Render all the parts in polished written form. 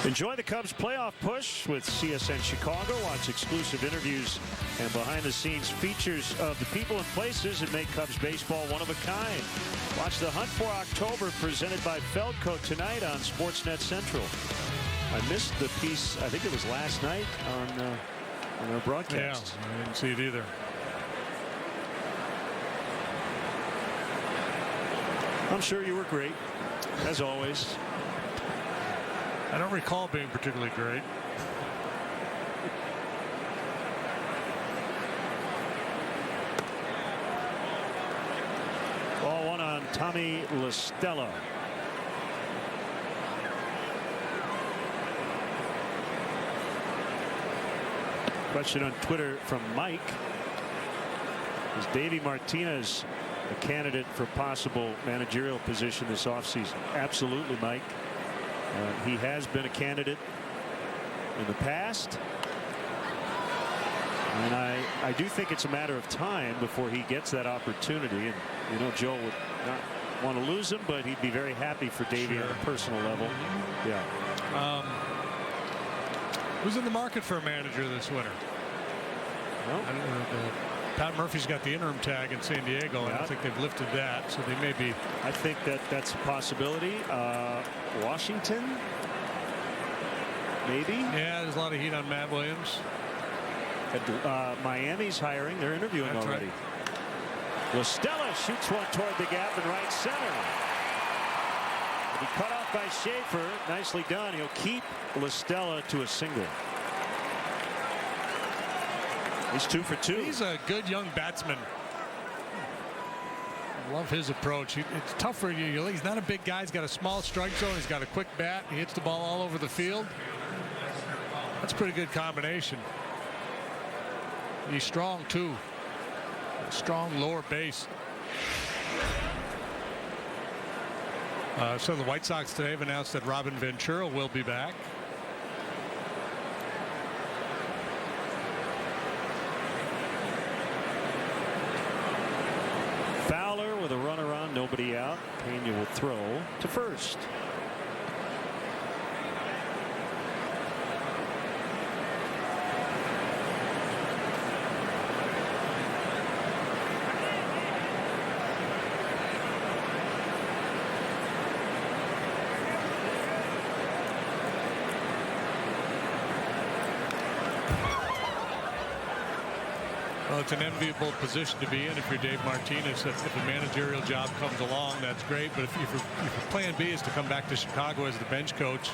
Enjoy the Cubs playoff push with CSN Chicago. Watch exclusive interviews and behind-the-scenes features of the people and places that make Cubs baseball one of a kind. Watch the Hunt for October presented by Feldco tonight on Sportsnet Central. I missed the piece, I think it was last night on our broadcast. Yeah, I didn't see it either. I'm sure you were great, as always. I don't recall being particularly great. Ball one on Tommy La Stella. Question on Twitter from Mike. Is Davey Martinez a candidate for possible managerial position this offseason? Absolutely, Mike. He has been a candidate in the past. And I do think it's a matter of time before he gets that opportunity. And, you know, Joe would not want to lose him, but he'd be very happy for Davey on a personal level. Yeah. Who's in the market for a manager this winter? Well, I don't know. Pat Murphy's got the interim tag in San Diego. Yeah. I don't think they've lifted that, so they may be. I think that's a possibility. Washington, maybe. Yeah, there's a lot of heat on Matt Williams. Miami's hiring. They're interviewing That's already. Right. La Stella shoots one toward the gap in right center. He cut off by Schaefer. Nicely done. He'll keep La Stella to a single. He's 2 for 2. He's a good young batsman. I love his approach. It's tough for you. He's not a big guy. He's got a small strike zone. He's got a quick bat. He hits the ball all over the field. That's a pretty good combination. He's strong too. Strong lower base. So the White Sox today have announced that Robin Ventura will be back. Fowler with a runner on, nobody out. Pena will throw to first. Well, it's an enviable position to be in if you're Dave Martinez. If a managerial job comes along, that's great. But if your plan B is to come back to Chicago as the bench coach,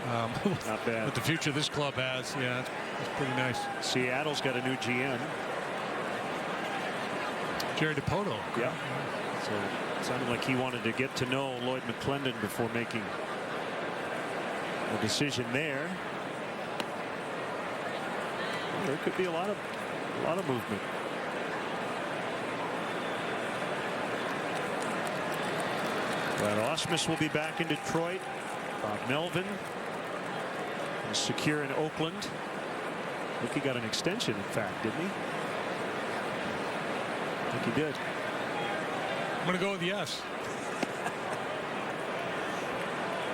not bad. But the future this club has, yeah, it's pretty nice. Seattle's got a new GM. Jerry DiPoto. Yeah. So it sounded like he wanted to get to know Lloyd McClendon before making a decision there. There could be a lot of movement. Brad Ausmus will be back in Detroit. Bob Melvin is secure in Oakland. I think he got an extension, in fact, didn't he? I think he did. I'm going to go with yes.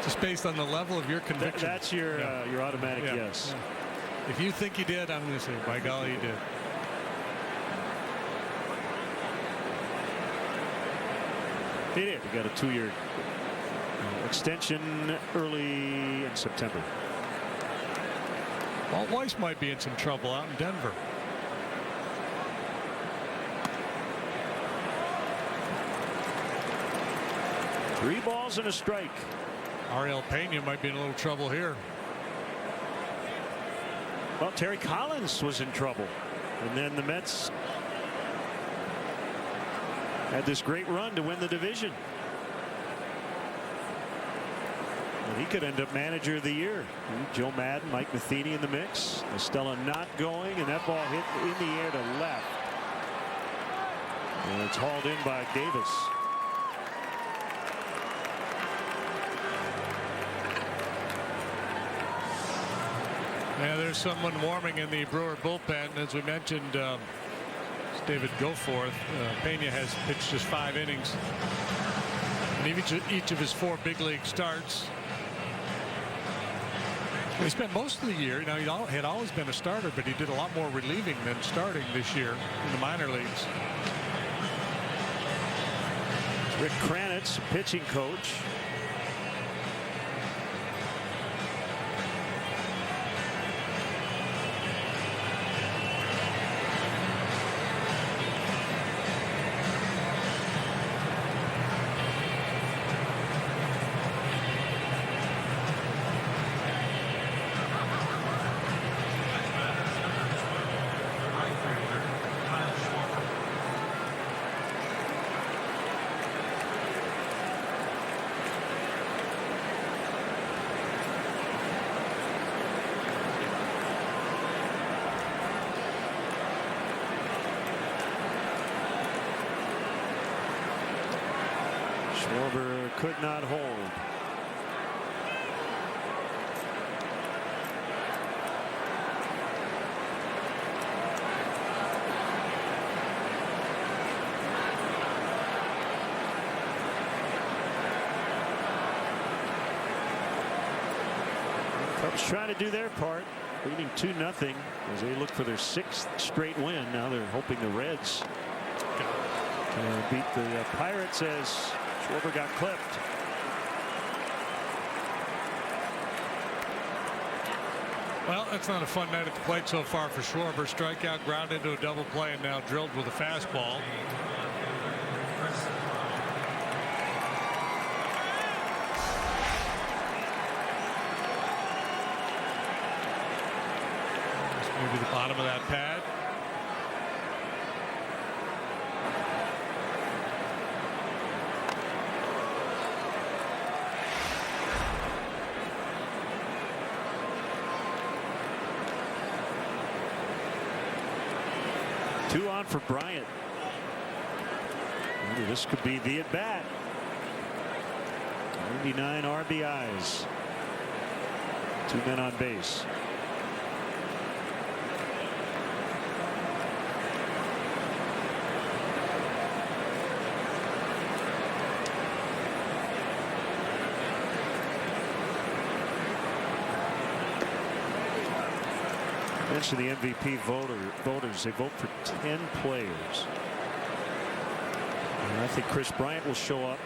Just based on the level of your conviction. That's your automatic yes. Yeah. If you think he did, I'm going to say, by golly, he did. He did. He got a 2-year extension early in September. Walt Weiss might be in some trouble out in Denver. Three balls and a strike. Ariel Pena might be in a little trouble here. Well, Terry Collins was in trouble, and then the Mets had this great run to win the division. And he could end up manager of the year. Joe Madden, Mike Matheny in the mix. Estella not going, and that ball hit in the air to left. And it's hauled in by Davis. Yeah, there's someone warming in the Brewer bullpen. As we mentioned, David Goforth. Pena has pitched just 5 innings. And each of his 4 big league starts. He spent most of the year, he had always been a starter, but he did a lot more relieving than starting this year in the minor leagues. Rick Kranitz, pitching coach. Schwarber could not hold. Cubs trying to do their part, leading 2-0 as they look for their 6th straight win. Now they're hoping the Reds can beat the Pirates as Schwarber got clipped. Well, that's not a fun night at the plate so far for Schwarber. Strikeout, ground into a double play, and now drilled with a fastball. Maybe the bottom of that pad. Two on for Bryant. Maybe this could be the at-bat. 99 RBIs. 2 men on base. Mention the MVP voters. They vote for 10 players. And I think Chris Bryant will show up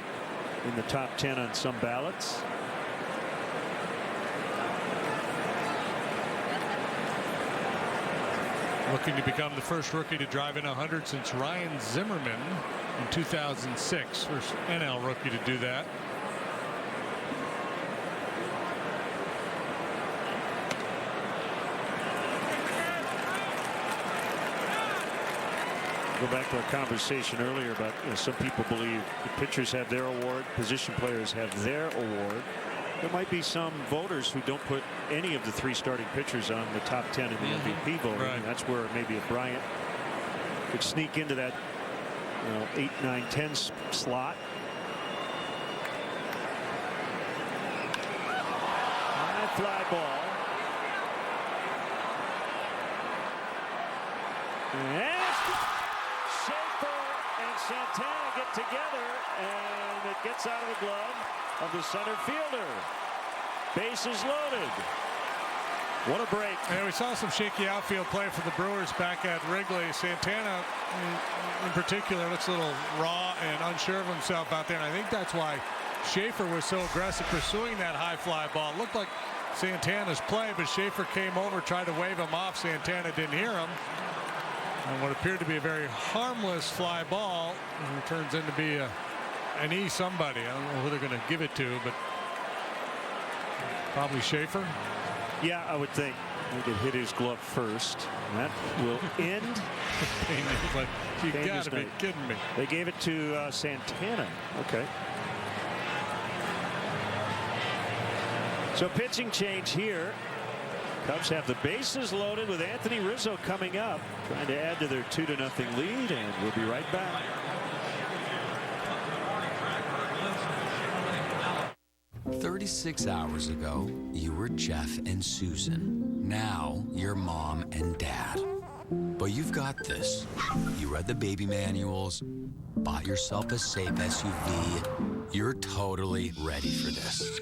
in the top 10 on some ballots. Looking to become the first rookie to drive in 100 since Ryan Zimmerman in 2006. First NL rookie to do that. Go back to our conversation earlier about some people believe the pitchers have their award, position players have their award. There might be some voters who don't put any of the 3 starting pitchers on the top 10 in the MVP voting. Right. And that's where maybe a Bryant could sneak into that 8, 9, 10 slot. High fly ball. And Santana get together, and it gets out of the glove of the center fielder. Bases loaded. What a break. And we saw some shaky outfield play for the Brewers back at Wrigley. Santana in particular looks a little raw and unsure of himself out there, and I think that's why Schaefer was so aggressive pursuing that high fly ball. It looked like Santana's play, but Schaefer came over, tried to wave him off. Santana didn't hear him. And what appeared to be a very harmless fly ball turns into be an E somebody. I don't know who they're going to give it to, but probably Schaefer. Yeah, I would think. He could hit his glove first. And that will end. But you got to be kidding me. They gave it to Santana. Okay. So pitching change here. Cubs have the bases loaded with Anthony Rizzo coming up, trying to add to their 2-0 lead, and we'll be right back. "36 hours ago, you were Jeff and Susan. Now you're Mom and Dad. But you've got this. You read the baby manuals, bought yourself a safe SUV. You're totally ready for this.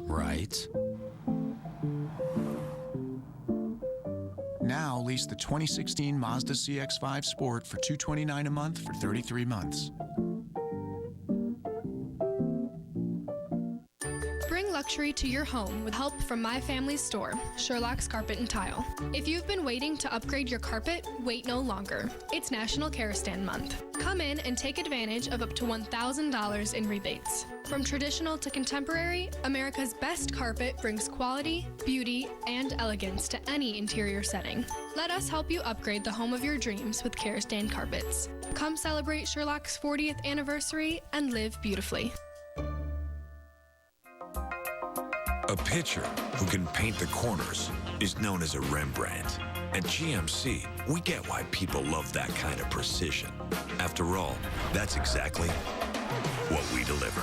Right? lease the 2016 Mazda CX-5 Sport for $229 a month for 33 months. Bring luxury to your home with help from My Family's store, Sherlock's Carpet and Tile. If you've been waiting to upgrade your carpet, wait no longer. It's National Kerosene Month. Come in and take advantage of up to $1,000 in rebates. From traditional to contemporary, America's best carpet brings quality, beauty, and elegance to any interior setting. Let us help you upgrade the home of your dreams with Kerosene carpets. Come celebrate Sherlock's 40th anniversary and live beautifully. A pitcher who can paint the corners is known as a Rembrandt. At GMC, we get why people love that kind of precision. After all, that's exactly what we deliver.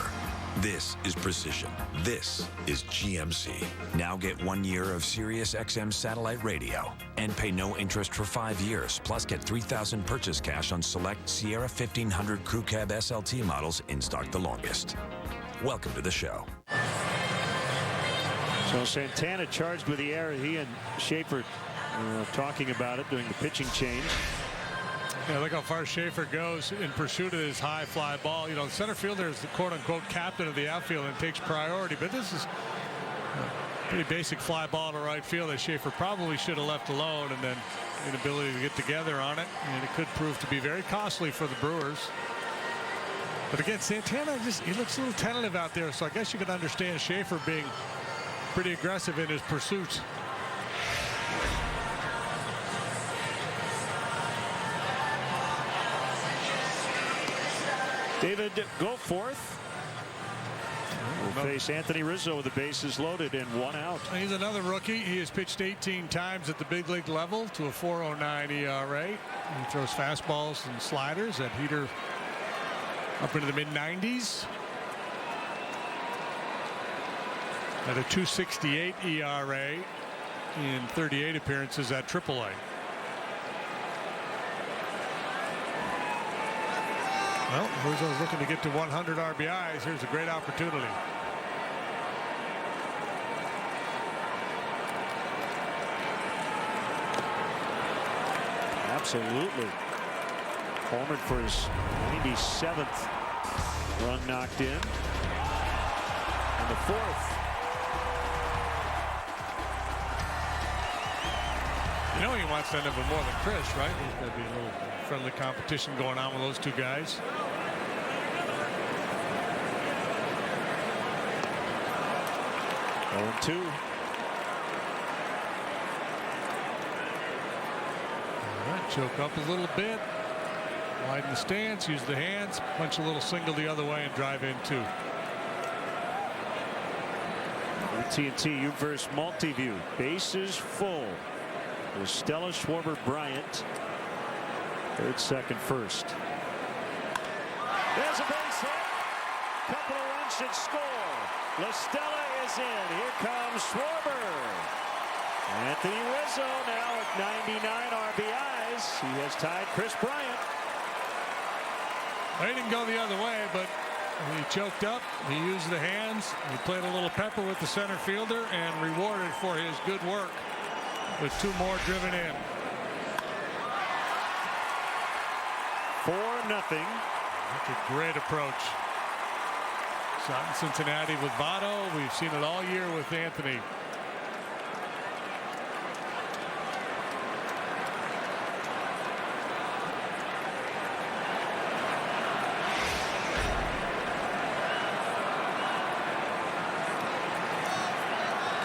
This is precision. This is GMC. Now get 1 year of Sirius XM satellite radio and pay no interest for 5 years. Plus get $3,000 purchase cash on select Sierra 1500 Crew Cab SLT models in stock the longest. Welcome to the show. So Santana charged with the error. He and Schaefer talking about it during the pitching change. Yeah, look how far Schaefer goes in pursuit of his high fly ball. You know, the center fielder is the quote-unquote captain of the outfield and takes priority. But this is a pretty basic fly ball to right field that Schaefer probably should have left alone, and then inability to get together on it. And it could prove to be very costly for the Brewers. But again, Santana, he looks a little tentative out there. So I guess you can understand Schaefer being pretty aggressive in his pursuits. David Goforth will face Anthony Rizzo with the bases loaded and 1 out. He's another rookie. He has pitched 18 times at the big league level to a 4.09 ERA. He throws fastballs and sliders that heater up into the mid-90s. At a 2.68 ERA in 38 appearances at AAA. Well, Rizzo's looking to get to 100 RBIs. Here's a great opportunity. Absolutely. Homered for his 97th run knocked in. And the 4th. You know he wants to end up with more than Chris, right? There's going to be a little friendly competition going on with those two guys. Oh, 2. All right, choke up a little bit. Widen the stance, use the hands, punch a little single the other way, and drive in 2. TNT U-verse multi-view. Bases full. With Stella Schwarber Bryant. Third, second, first. There's a base hit. Couple of runs should score. La Stella is in. Here comes Schwarber. Anthony Rizzo now at 99 RBIs. He has tied Chris Bryant. He didn't go the other way, but he choked up. He used the hands. He played a little pepper with the center fielder and rewarded for his good work with 2 more driven in. 4-0. That's a great approach. Shot in Cincinnati with Votto. We've seen it all year with Anthony.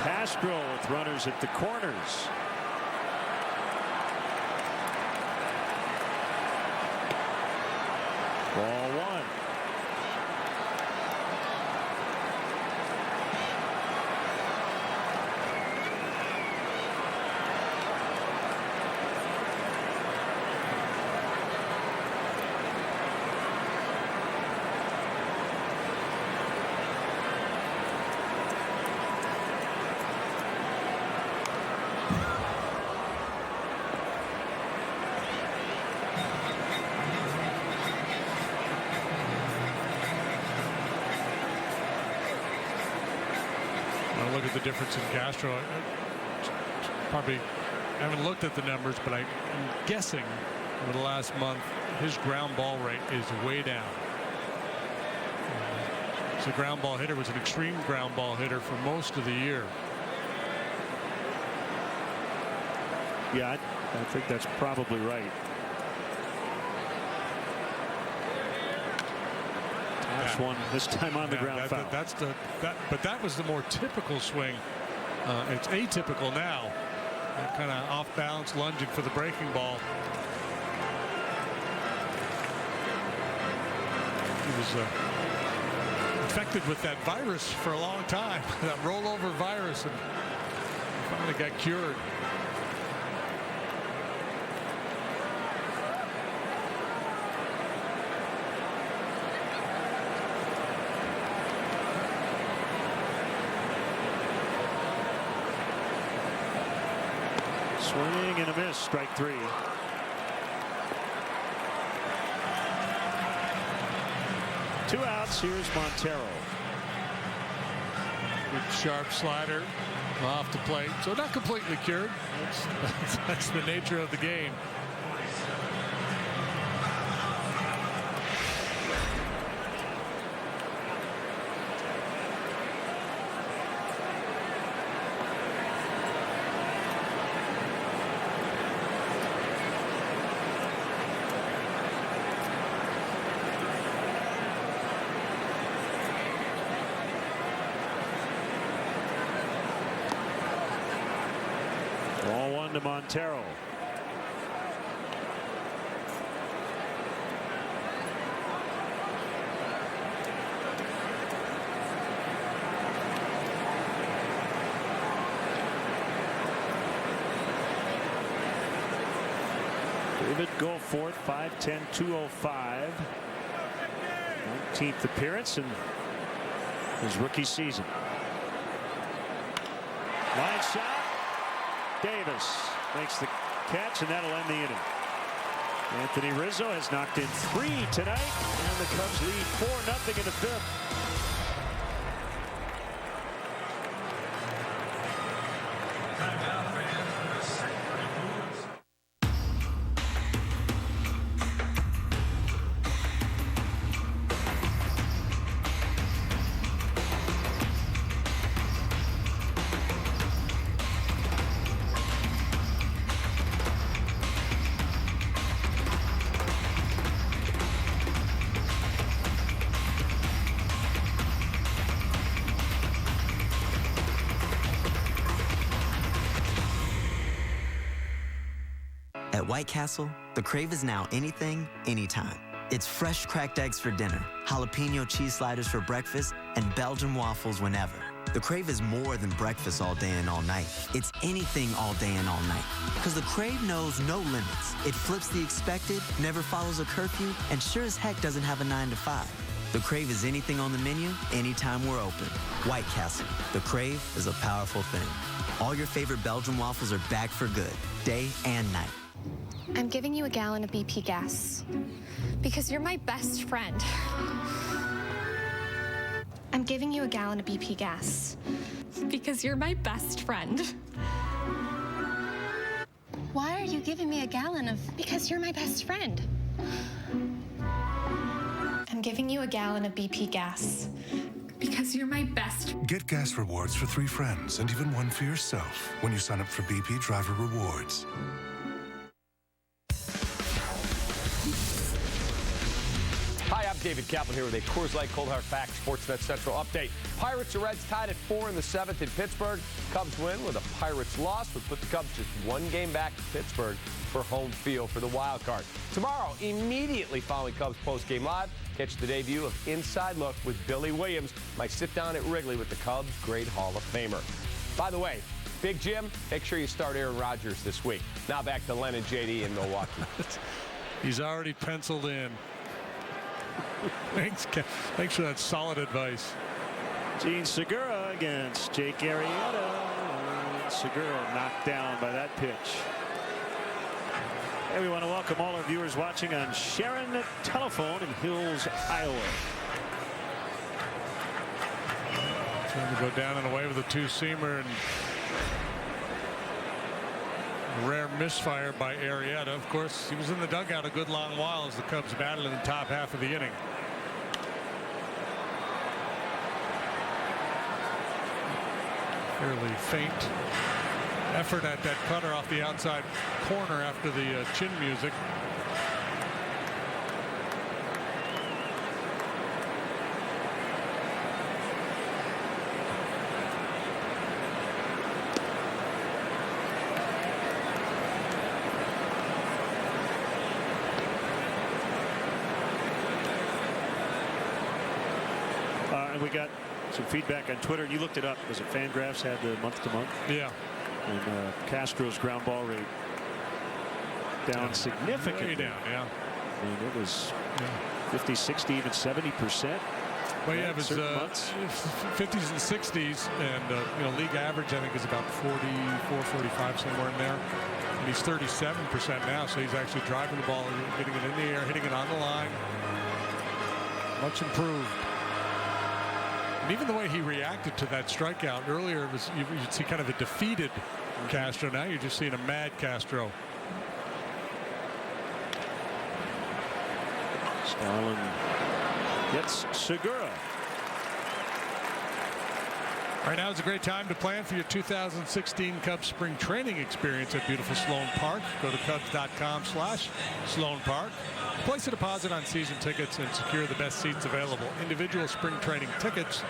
Castro with runners at the corners. Ball 1. Look at the difference in Castro. Probably haven't looked at the numbers, but I'm guessing over the last month his ground ball rate is way down. He's a ground ball hitter, was an extreme ground ball hitter for most of the year. Yeah, I think that's probably right. Taps one this time on the ground foul. But that was the more typical swing. It's atypical now. Kind of off balance, lunging for the breaking ball. He was infected with that virus for a long time, that rollover virus, and finally got cured. Swing and a miss, strike 3. Two outs. Here's Montero. Good sharp slider off the plate. So not completely cured. That's the nature of the game. Ball 1 to Montero. David Goforth, 5'10", 205. 19th appearance in his rookie season. Line shot. Davis makes the catch, and that'll end the inning. Anthony Rizzo has knocked in 3 tonight, and the Cubs lead 4-0 in the 5th. At White Castle, the Crave is now anything, anytime. It's fresh cracked eggs for dinner, jalapeno cheese sliders for breakfast, and Belgian waffles whenever. The Crave is more than breakfast all day and all night. It's anything all day and all night. Because the Crave knows no limits. It flips the expected, never follows a curfew, and sure as heck doesn't have a 9 to 5. The Crave is anything on the menu, anytime we're open. White Castle. The Crave is a powerful thing. All your favorite Belgian waffles are back for good, day and night. I'm giving you a gallon of BP gas because you're my best friend. I'm giving you a gallon of BP gas because you're my best friend. Why are you giving me a gallon of... Because you're my best friend. I'm giving you a gallon of BP gas because you're my best. Get gas rewards for 3 friends and even 1 for yourself when you sign up for BP Driver Rewards. Hi, I'm David Kaplan here with a Coors Light Cold Hard Fact Sportsnet Central update. Pirates and Reds tied at 4 in the 7th in Pittsburgh. Cubs win with a Pirates loss would put the Cubs just 1 game back to Pittsburgh for home field for the wild card. Tomorrow, immediately following Cubs postgame live, catch the debut of Inside Look with Billy Williams, my sit down at Wrigley with the Cubs great Hall of Famer. By the way, Big Jim, make sure you start Aaron Rodgers this week. Now back to Len and JD in Milwaukee. He's already penciled in. Thanks for that solid advice. Gene Segura against Jake Arrieta. And Segura knocked down by that pitch. Hey, we want to welcome all our viewers watching on Sharon Telephone in Hills, Iowa. Trying to go down and away with a 2-seamer, and Rare misfire by Arrieta. Of course, he was in the dugout a good long while as the Cubs battled in the top half of the inning. Fairly faint effort at that cutter off the outside corner after the chin music. And we got some feedback on Twitter. You looked it up. Was it Fangraphs had the month-to-month? Yeah. And Castro's ground ball rate down significantly. Way down, yeah. I mean, it was 50, 60, even 70%. Well, yeah, it was 50s and 60s, and league average I think is about 44, 45, somewhere in there. And he's 37% now, so he's actually driving the ball, getting it in the air, hitting it on the line. Much improved. And even the way he reacted to that strikeout earlier, it was you'd see kind of a defeated Castro. Now you're just seeing a mad Castro. Starlin gets Segura. Right now is a great time to plan for your 2016 Cubs spring training experience at beautiful Sloan Park. Go to Cubs.com/Sloan Park. Place a deposit on season tickets and secure the best seats available. Individual spring training tickets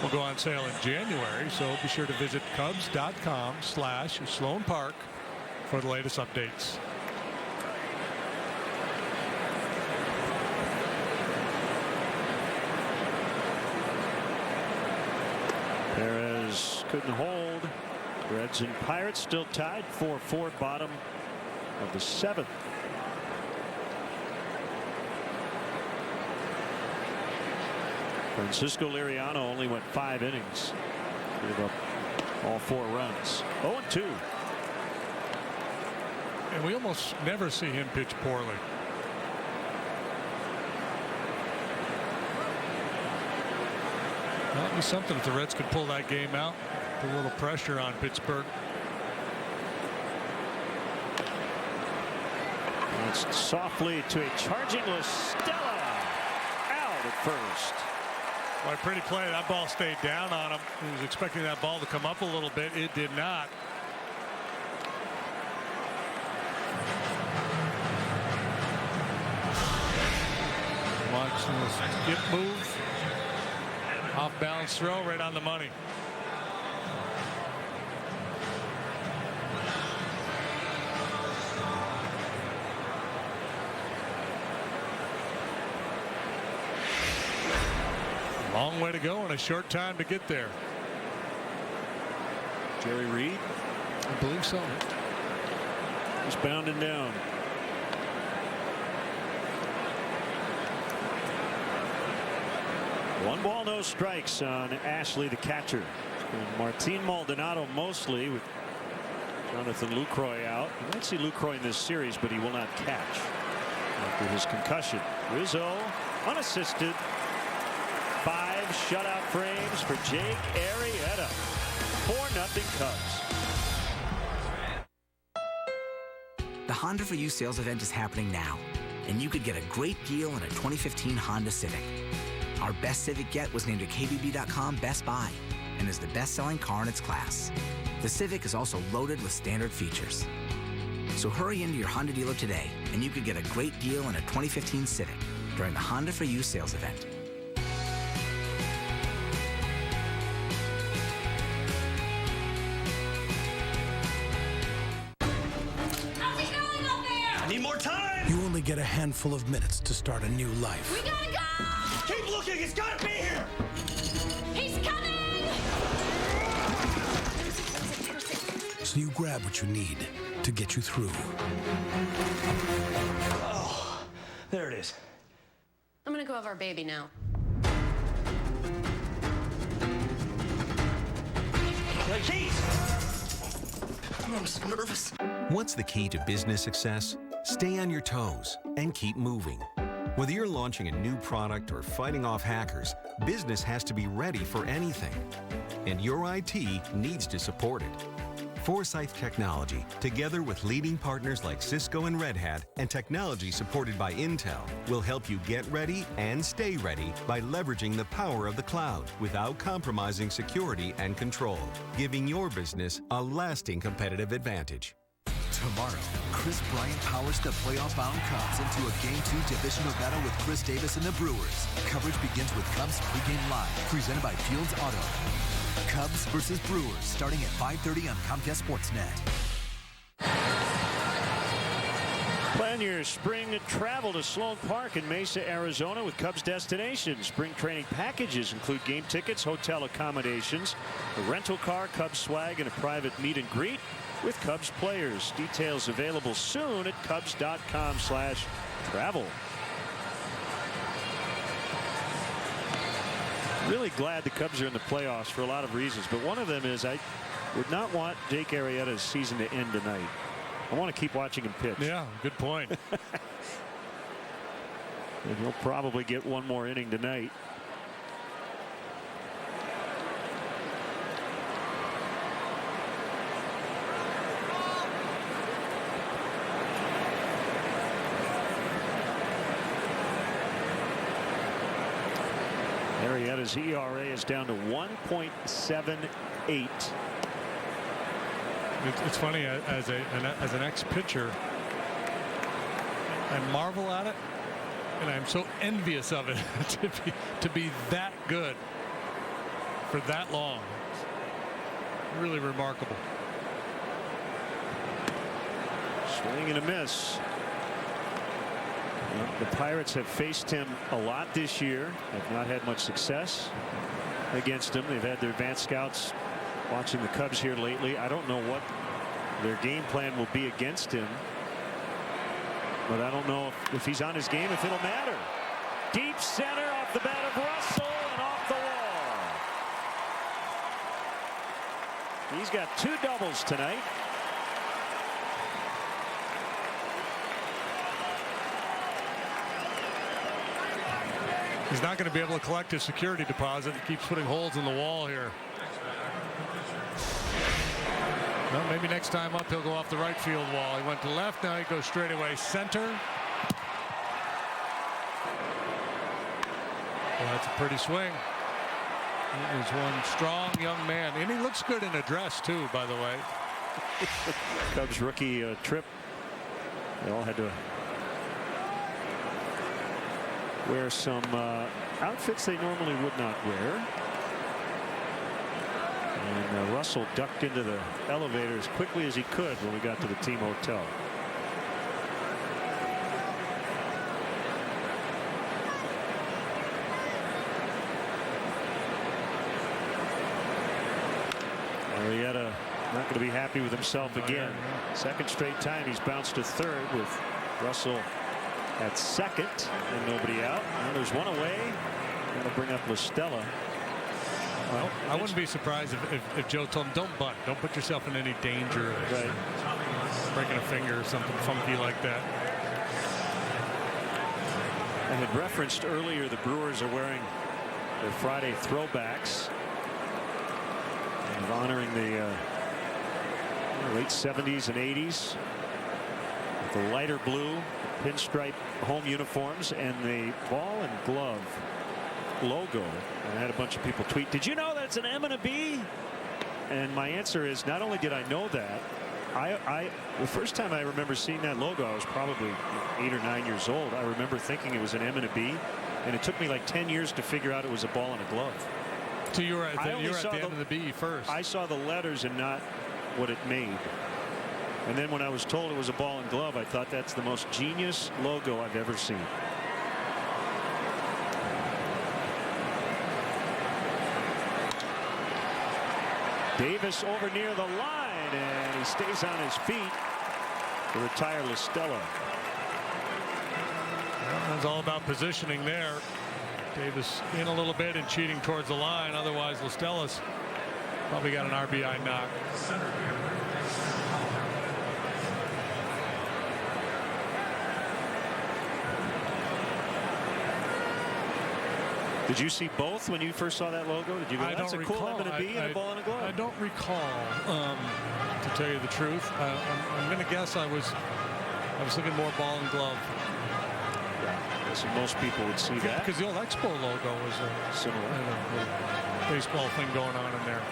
will go on sale in January, so be sure to visit Cubs.com/Sloan Park for the latest updates. Perez couldn't hold. Reds and Pirates still tied 4-4, bottom of the 7th. Francisco Liriano only went 5 innings. Gave up all 4 runs. 0-2. And we almost never see him pitch poorly. Well, it'd be something if the Reds could pull that game out. Put a little pressure on Pittsburgh. It's softly to a charging Listella. Out at first. Well, pretty play. That ball stayed down on him. He was expecting that ball to come up a little bit. It did not. Watch this skip move. Off balance throw right on the money. Long way to go and a short time to get there. Jerry Reed? I believe so. He's bounding down. One ball, no strikes on Ashley, the catcher. And Martin Maldonado mostly with Jonathan Lucroy out. You might see Lucroy in this series, but he will not catch after his concussion. Rizzo unassisted. 5 shutout frames for Jake Arrieta. 4-0 Cubs. The Honda for You sales event is happening now, and you could get a great deal on a 2015 Honda Civic. Our best Civic yet was named a KBB.com Best Buy and is the best-selling car in its class. The Civic is also loaded with standard features. So hurry into your Honda dealer today, and you could get a great deal on a 2015 Civic during the Honda for You sales event. You only get a handful of minutes to start a new life. We gotta go! Keep looking, it's gotta be here! He's coming! So you grab what you need to get you through. Oh, there it is. I'm gonna go have our baby now. The keys! I'm so nervous. What's the key to business success? Stay on your toes and keep moving. Whether you're launching a new product or fighting off hackers, business has to be ready for anything. And your IT needs to support it. Forsyth Technology, together with leading partners like Cisco and Red Hat, and technology supported by Intel, will help you get ready and stay ready by leveraging the power of the cloud without compromising security and control, giving your business a lasting competitive advantage. Tomorrow, Chris Bryant powers the playoff-bound Cubs into a Game 2 divisional battle with Chris Davis and the Brewers. Coverage begins with Cubs pregame live, presented by Fields Auto. Cubs versus Brewers, starting at 5:30 on Comcast Sportsnet. Plan your spring travel to Sloan Park in Mesa, Arizona with Cubs destinations. Spring training packages include game tickets, hotel accommodations, a rental car, Cubs swag, and a private meet and greet with Cubs players. Details available soon at Cubs.com/travel. Really glad the Cubs are in the playoffs for a lot of reasons, but one of them is I would not want Jake Arrieta's season to end tonight. I want to keep watching him pitch. Yeah, good point. And he'll probably get one more inning tonight. Arrieta's ERA is down to 1.78. It's funny, as an ex-pitcher, I marvel at it, and I'm so envious of it to be that good for that long. Really remarkable. Swing and a miss. The Pirates have faced him a lot this year. Have not had much success against him. They've had their advanced scouts watching the Cubs here lately. I don't know what their game plan will be against him, but I don't know if he's on his game, if it'll matter. Deep center off the bat of Russell and off the wall. He's got 2 doubles tonight. He's not going to be able to collect his security deposit. He keeps putting holes in the wall here. Well, maybe next time up he'll go off the right field wall. He went to left, now he goes straight away center. Well, that's a pretty swing. He is one strong young man, and he looks good in a dress too, by the way. Cubs rookie trip. They all had to wear some outfits they normally would not wear. And Russell ducked into the elevator as quickly as he could when we got to the team hotel. Arrieta not going to be happy with himself again. Second straight time he's bounced to third with Russell at second and nobody out. Now there's one away. That'll bring up LaStella. Well, I wouldn't be surprised if Joe told him, don't bunt. Don't put yourself in any danger. Right. Breaking a finger or something funky like that. I had referenced earlier the Brewers are wearing their Friday throwbacks of honoring the late 70s and 80s. With the lighter blue pinstripe home uniforms and the ball and glove logo. And I had a bunch of people tweet, did you know that's an M and a B? And my answer is, not only did I know that, the first time I remember seeing that logo, I was probably 8 or 9 years old. I remember thinking it was an M and a B, and it took me like 10 years to figure out it was a ball and a glove. So you were at the end of the B first. I saw the letters and not what it made. And then when I was told it was a ball and glove, I thought that's the most genius logo I've ever seen. Davis over near the line, and he stays on his feet to retire LaStella. Well, it's all about positioning there. Davis in a little bit and cheating towards the line. Otherwise, LaStella's probably got an RBI knock. Did you see both when you first saw that logo? Did you go, that's a cool M&B and a ball and a glove? I don't recall, to tell you the truth. I'm going to guess I was thinking more ball and glove. So most people would see that. Because the old Expo logo was a similar baseball thing going on in there.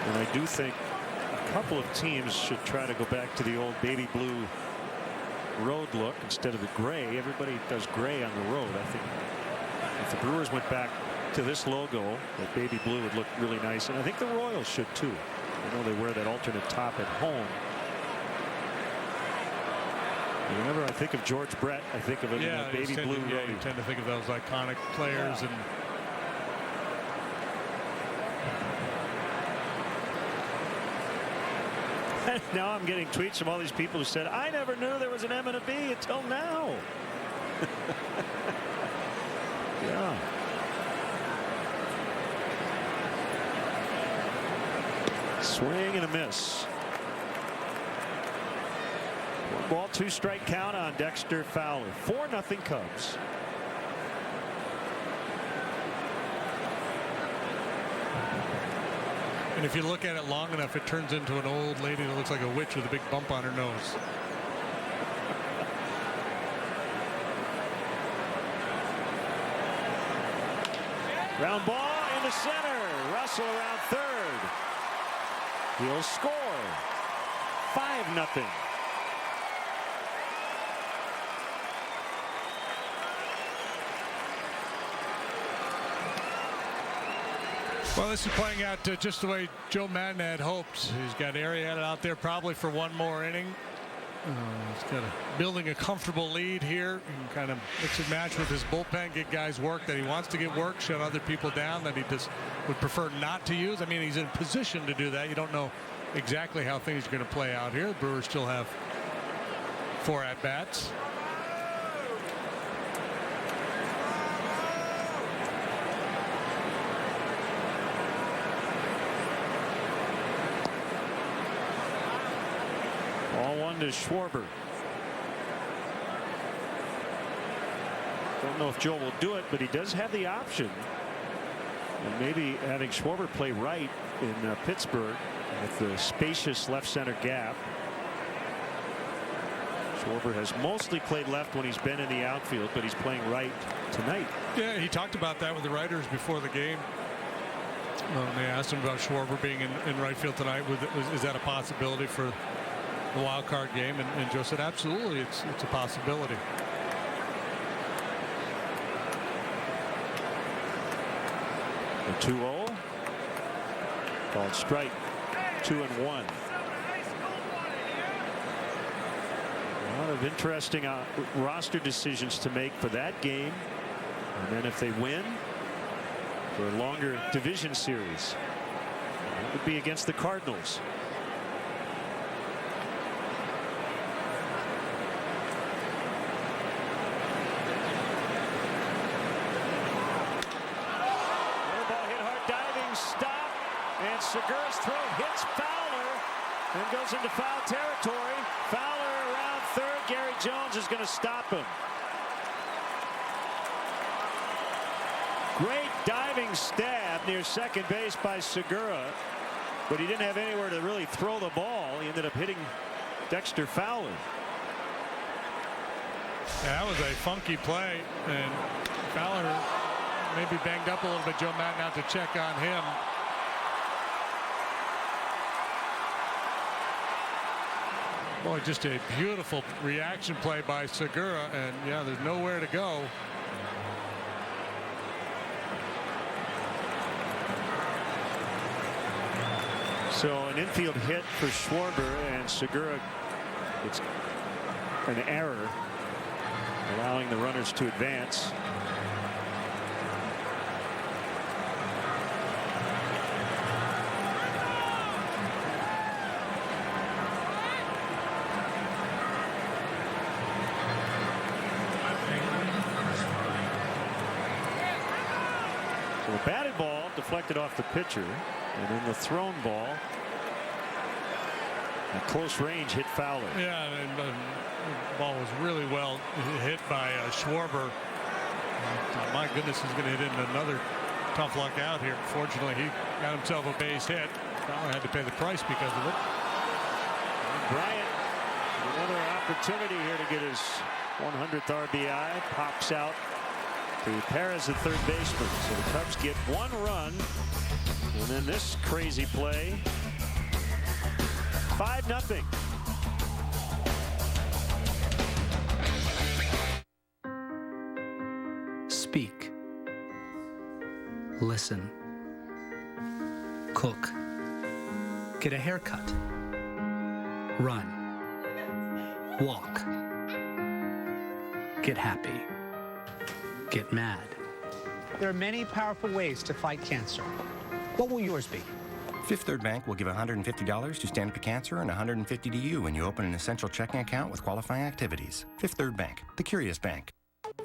And I do think a couple of teams should try to go back to the old baby blue road look instead of the gray. Everybody does gray on the road. I think if the Brewers went back to this logo, that baby blue would look really nice. And I think the Royals should too. I know they wear that alternate top at home. And whenever I think of George Brett, I think of it in that baby blue road. You tend to think of those iconic players. Yeah. And now I'm getting tweets from all these people who said, I never knew there was an M and a B until now. Yeah. Swing and a miss. 1 ball, 2 strike count on Dexter Fowler. 4-0 Cubs. And if you look at it long enough, it turns into an old lady that looks like a witch with a big bump on her nose. Ground ball into center. Russell around third. He'll score. 5-0. Well, this is playing out just the way Joe Madden had hoped. He's got Arrieta out there probably for one more inning. He's got building a comfortable lead here and kind of mix and match with his bullpen, get guys work that he wants to get work, shut other people down that he just would prefer not to use. I mean, he's in position to do that. You don't know exactly how things are going to play out here. The Brewers still have 4 at-bats. Ball 1 to Schwarber. Don't know if Joe will do it, but he does have the option. And maybe having Schwarber play right in Pittsburgh with the spacious left center gap. Schwarber has mostly played left when he's been in the outfield, but he's playing right tonight. Yeah, he talked about that with the writers before the game. And they asked him about Schwarber being in right field tonight. Is that a possibility for the wild card game? And Joe said absolutely, it's a possibility. The 2-0 called strike. 2-1. A lot of interesting roster decisions to make for that game, and then if they win for a longer division series, it would be against the Cardinals. And Segura's throw hits Fowler and goes into foul territory. Fowler around third. Gary Jones is going to stop him. Great diving stab near second base by Segura, but he didn't have anywhere to really throw the ball. He ended up hitting Dexter Fowler. Yeah, that was a funky play, and Fowler maybe banged up a little bit. Joe Madden out to check on him. Boy, just a beautiful reaction play by Segura, and yeah, there's nowhere to go. So an infield hit for Schwarber, and Segura, it's an error, allowing the runners to advance. The batted ball deflected off the pitcher, and then the thrown ball at close range hit Fowler. Yeah, and the ball was really well hit by Schwarber. My goodness, he's going to hit into another tough luck out here. Fortunately, he got himself a base hit. Fowler had to pay the price because of it. And Bryant, another opportunity here to get his 100th RBI, pops out to Perez, the third baseman. So the Cubs get one run, and then this crazy play, 5-0. Speak. Listen. Cook. Get a haircut. Run. Walk. Get happy. Get mad. There are many powerful ways to fight cancer. What will yours be? Fifth Third Bank will give $150 to Stand Up to Cancer and $150 to you when you open an essential checking account with qualifying activities. Fifth Third Bank, the curious bank.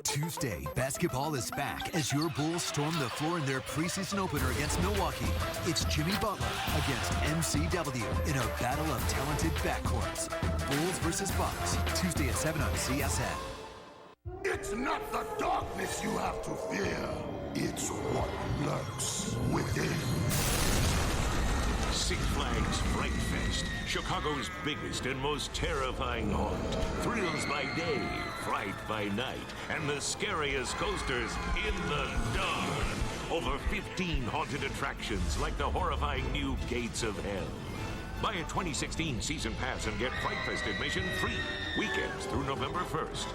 Tuesday, basketball is back as your Bulls storm the floor in their preseason opener against Milwaukee. It's Jimmy Butler against MCW in a battle of talented backcourts. Bulls versus Bucks, Tuesday at 7 on CSN. It's not the darkness you have to fear. It's what lurks within. Six Flags Fright Fest, Chicago's biggest and most terrifying haunt. Thrills by day, fright by night, and the scariest coasters in the dark. Over 15 haunted attractions like the horrifying new Gates of Hell. Buy a 2016 season pass and get Fright Fest admission free. Weekends through November 1st.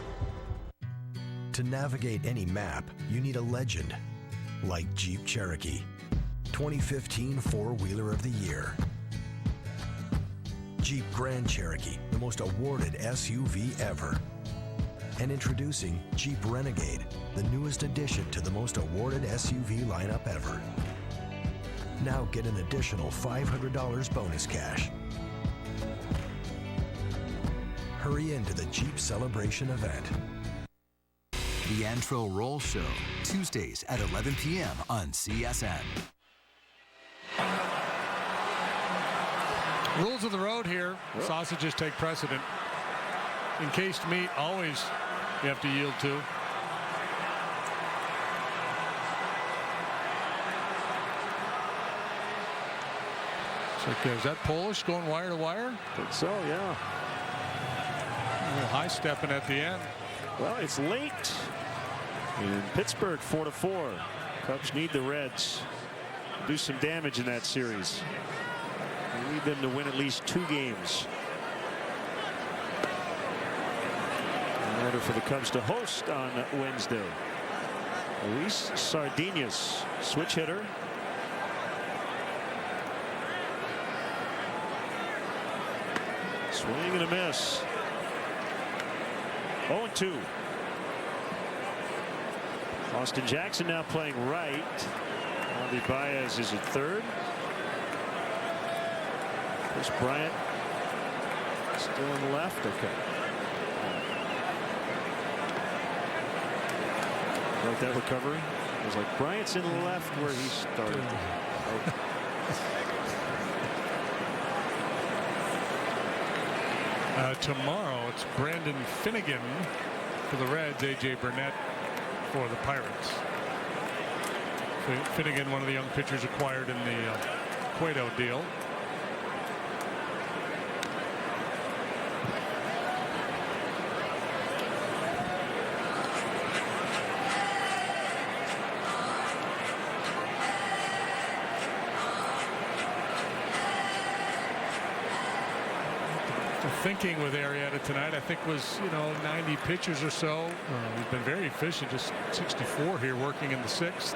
To navigate any map, you need a legend like Jeep Cherokee. 2015 Four-Wheeler of the Year. Jeep Grand Cherokee, the most awarded SUV ever. And introducing Jeep Renegade, the newest addition to the most awarded SUV lineup ever. Now get an additional $500 bonus cash. Hurry into the Jeep Celebration event. The Antro Roll Show, Tuesdays at 11 p.m. on CSN. Rules of the road here. Sausages take precedent. Encased meat, always you have to yield to. So, is that Polish going wire to wire? I think so, yeah. A little high stepping at the end. Well, it's late in Pittsburgh, 4-4. Cubs need the Reds to do some damage in that series. We need them to win at least 2 games in order for the Cubs to host on Wednesday. Luis Sardinas, switch hitter. Swing and a miss. 0-2. Austin Jackson now playing right. Javi Baez is at third. Chris Bryant still in the left. Okay. Like that recovery. It was like Bryant's in the left where he started. Tomorrow it's Brandon Finnegan for the Reds, AJ Burnett for the Pirates. Finnegan, one of the young pitchers acquired in the Cueto deal. Thinking with Arrieta tonight, I think was 90 pitchers or so. We've been very efficient, just 64 here working in the 6th.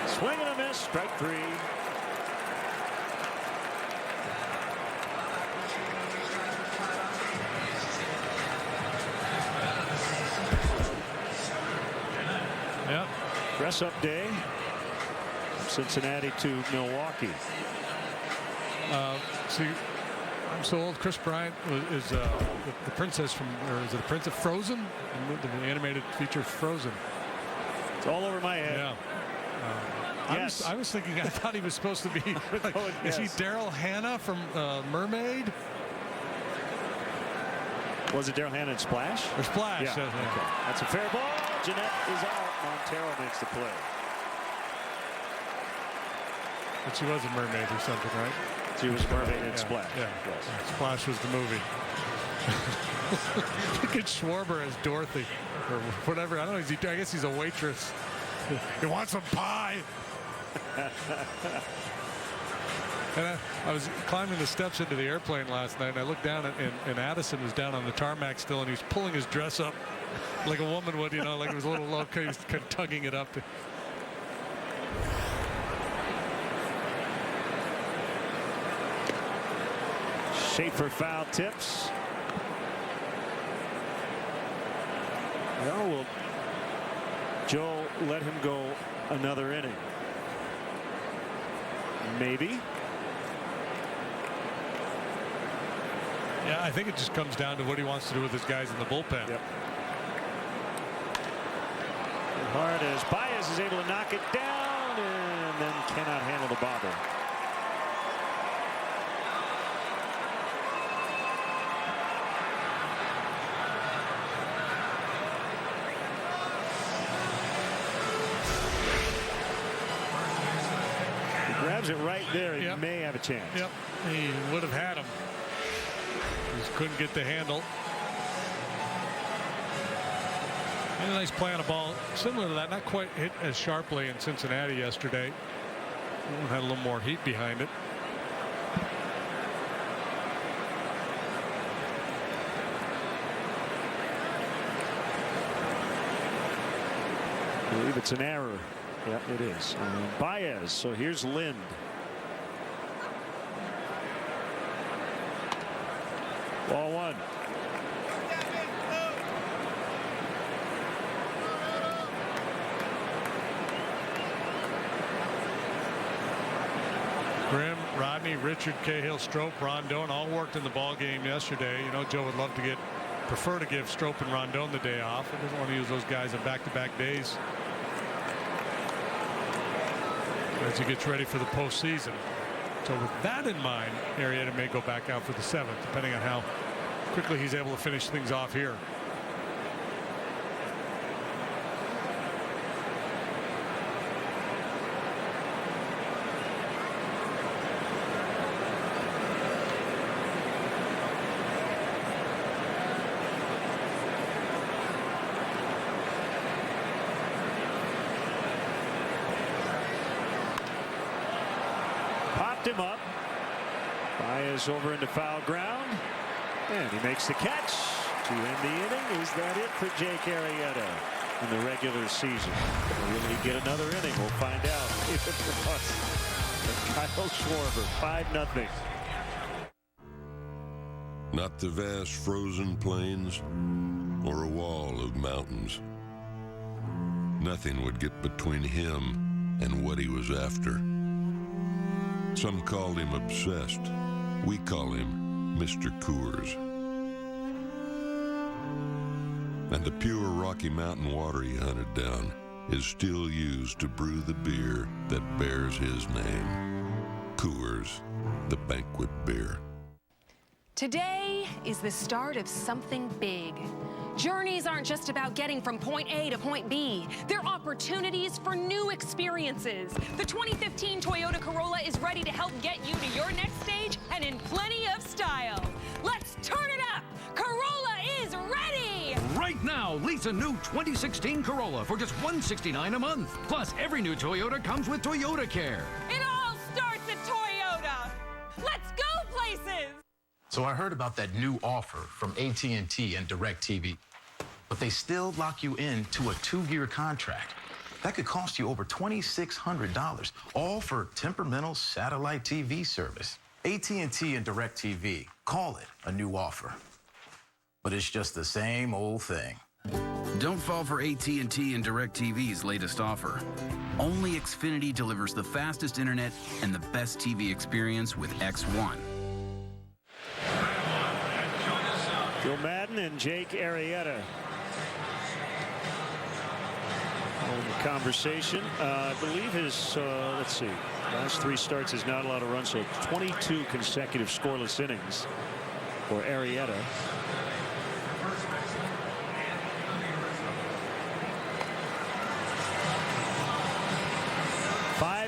Swing and a miss, strike 3. dress-up day. Cincinnati to Milwaukee. See, I'm so old. Chris Bryant is the princess from, or is it the Prince of Frozen? The animated feature Frozen. It's all over my head. Yeah. Yes. I was thinking, I thought he was supposed to be, like, is he Daryl Hannah from Mermaid? Was it Daryl Hannah in Splash? Or Splash. Yeah. Okay. That's a fair ball. Jeanette is out. Montero makes the play. But she was a mermaid or something, right? She was a mermaid in Splash. Yeah. Yes. Splash was the movie. Look at Schwarber as Dorothy or whatever. I don't know. I guess he's a waitress. You want some pie? And I was climbing the steps into the airplane last night, and I looked down, and Addison was down on the tarmac still, and he was pulling his dress up like a woman would, you know, like it was a little low. He was kind of tugging it up. Schaefer foul tips. Well, will Joe let him go another inning? Maybe. Yeah, I think it just comes down to what he wants to do with his guys in the bullpen. Yep. Hard as Baez is able to knock it down and then cannot handle the bobble. He grabs it right there. He may have a chance. Yep, he would have had him. Just couldn't get the handle. And a nice play on a ball similar to that, not quite hit as sharply in Cincinnati yesterday. Had a little more heat behind it. I believe it's an error. Yeah, it is. Baez. So here's Lind. Ball one. Grimm, Rodney, Richard, Cahill, Strope, Rondon all worked in the ball game yesterday. You know, Joe would love to prefer to give Strope and Rondon the day off. He doesn't want to use those guys on back-to-back days as he gets ready for the postseason. So with that in mind, Arrieta may go back out for the 7th, depending on how quickly he's able to finish things off here. Him up. Baez over into foul ground. And he makes the catch to end the inning. Is that it for Jake Arrieta in the regular season? Will he get another inning? We'll find out if it was. Kyle Schwarber, 5-0. Not the vast frozen plains or a wall of mountains. Nothing would get between him and what he was after. Some called him obsessed. We call him Mr. Coors. And the pure Rocky Mountain water he hunted down is still used to brew the beer that bears his name. Coors, the banquet beer. Today is the start of something big. Journeys aren't just about getting from point A to point B. They're opportunities for new experiences. The 2015 Toyota Corolla is ready to help get you to your next stage and in plenty of style. Let's turn it up. Corolla is ready. Right now, lease a new 2016 Corolla for just $169 a month. Plus, every new Toyota comes with Toyota Care. It all starts at Toyota. Let's go places. So I heard about that new offer from AT&T and DirecTV, but they still lock you into a 2-year contract. That could cost you over $2,600, all for temperamental satellite TV service. AT&T and DirecTV, call it a new offer. But it's just the same old thing. Don't fall for AT&T and DirecTV's latest offer. Only Xfinity delivers the fastest internet and the best TV experience with X1. Joe Madden and Jake Arrieta in the conversation. I believe his, let's see, last 3 starts is not allowed to run, so 22 consecutive scoreless innings for Arrieta.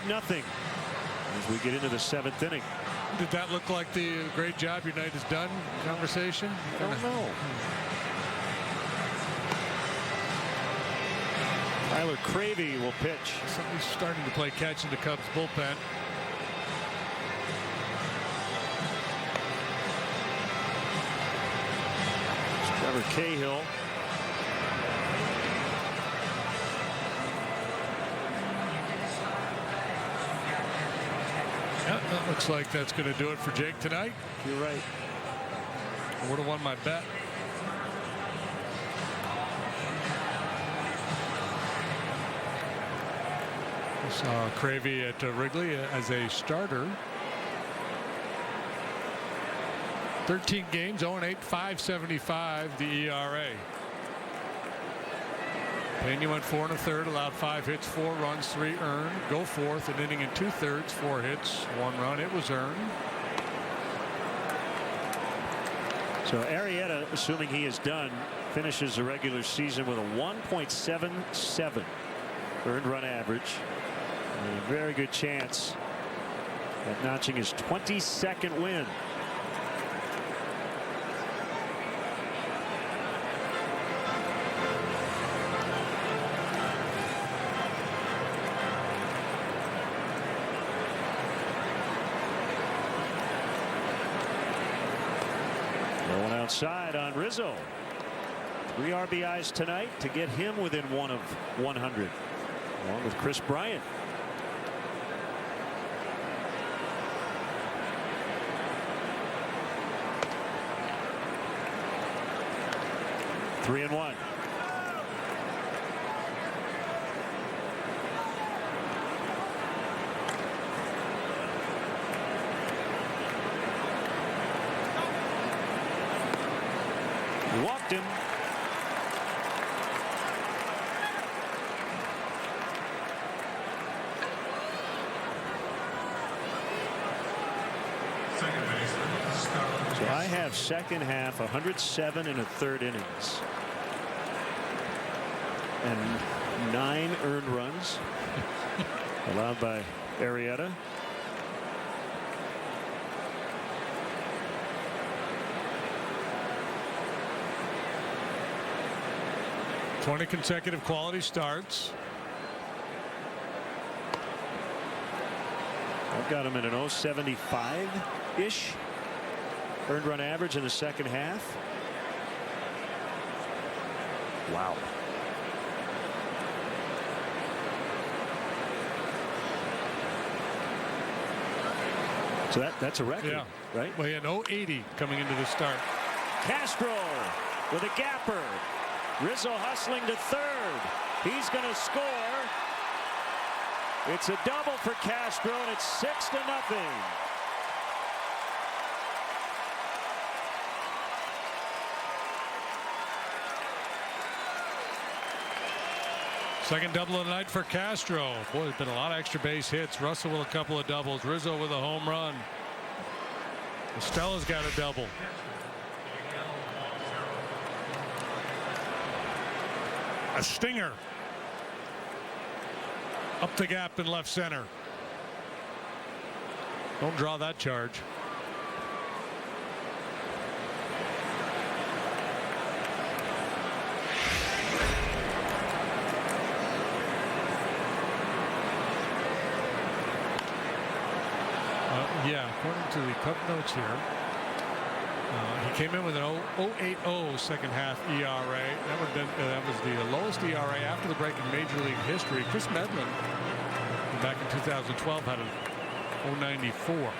Nothing as we get into the 7th inning. Did that look like the great job your night has done conversation? I don't know. Tyler Cravey will pitch. Somebody's starting to play catch in the Cubs bullpen. Trevor Cahill. Yeah, that looks like that's going to do it for Jake tonight. You're right. I would have won my bet. I saw Cravey at Wrigley as a starter. 13 games, 0-8, 5.75 the ERA. Pena went 4 1/3, allowed 5 hits, 4 runs, 3 earned. Go forth, an inning and 2/3, 4 hits, 1 run. It was earned. So Arrieta, assuming he is done, finishes the regular season with a 1.77 earned run average. And a very good chance at notching his 22nd win. Outside on Rizzo. 3 RBIs tonight to get him within 1 of 100, along with Chris Bryant. Three and 1. Walked him. So I have second half 107 1/3 innings and 9 earned runs allowed by Arrieta. '20 consecutive quality starts. I've got him at an 0.75-ish earned run average in the second half. Wow. So that's a record, yeah. Right? Well, he had 0.80 coming into the start. Castro with a gapper. Rizzo hustling to third. He's going to score. It's a double for Castro, and it's 6-0. Second double of the night for Castro. Boy, there's been a lot of extra base hits. Russell with a couple of doubles. Rizzo with a home run. Estella's got a double. A stinger. Up the gap in left center. Don't draw that charge. Yeah, according to the Cub notes here, he came in with an 0.80 second half ERA. That was the lowest ERA after the break in Major League history. Chris Medlin, back in 2012, had a 0.94.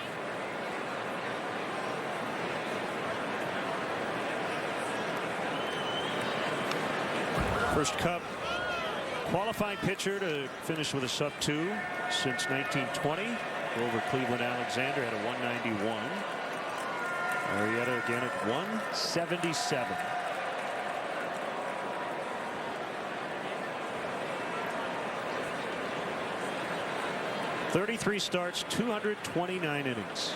First Cub qualifying pitcher to finish with a sub-2 since 1920. Over Cleveland Alexander at a 191. Arrieta again at 177. .33 starts, 229 innings.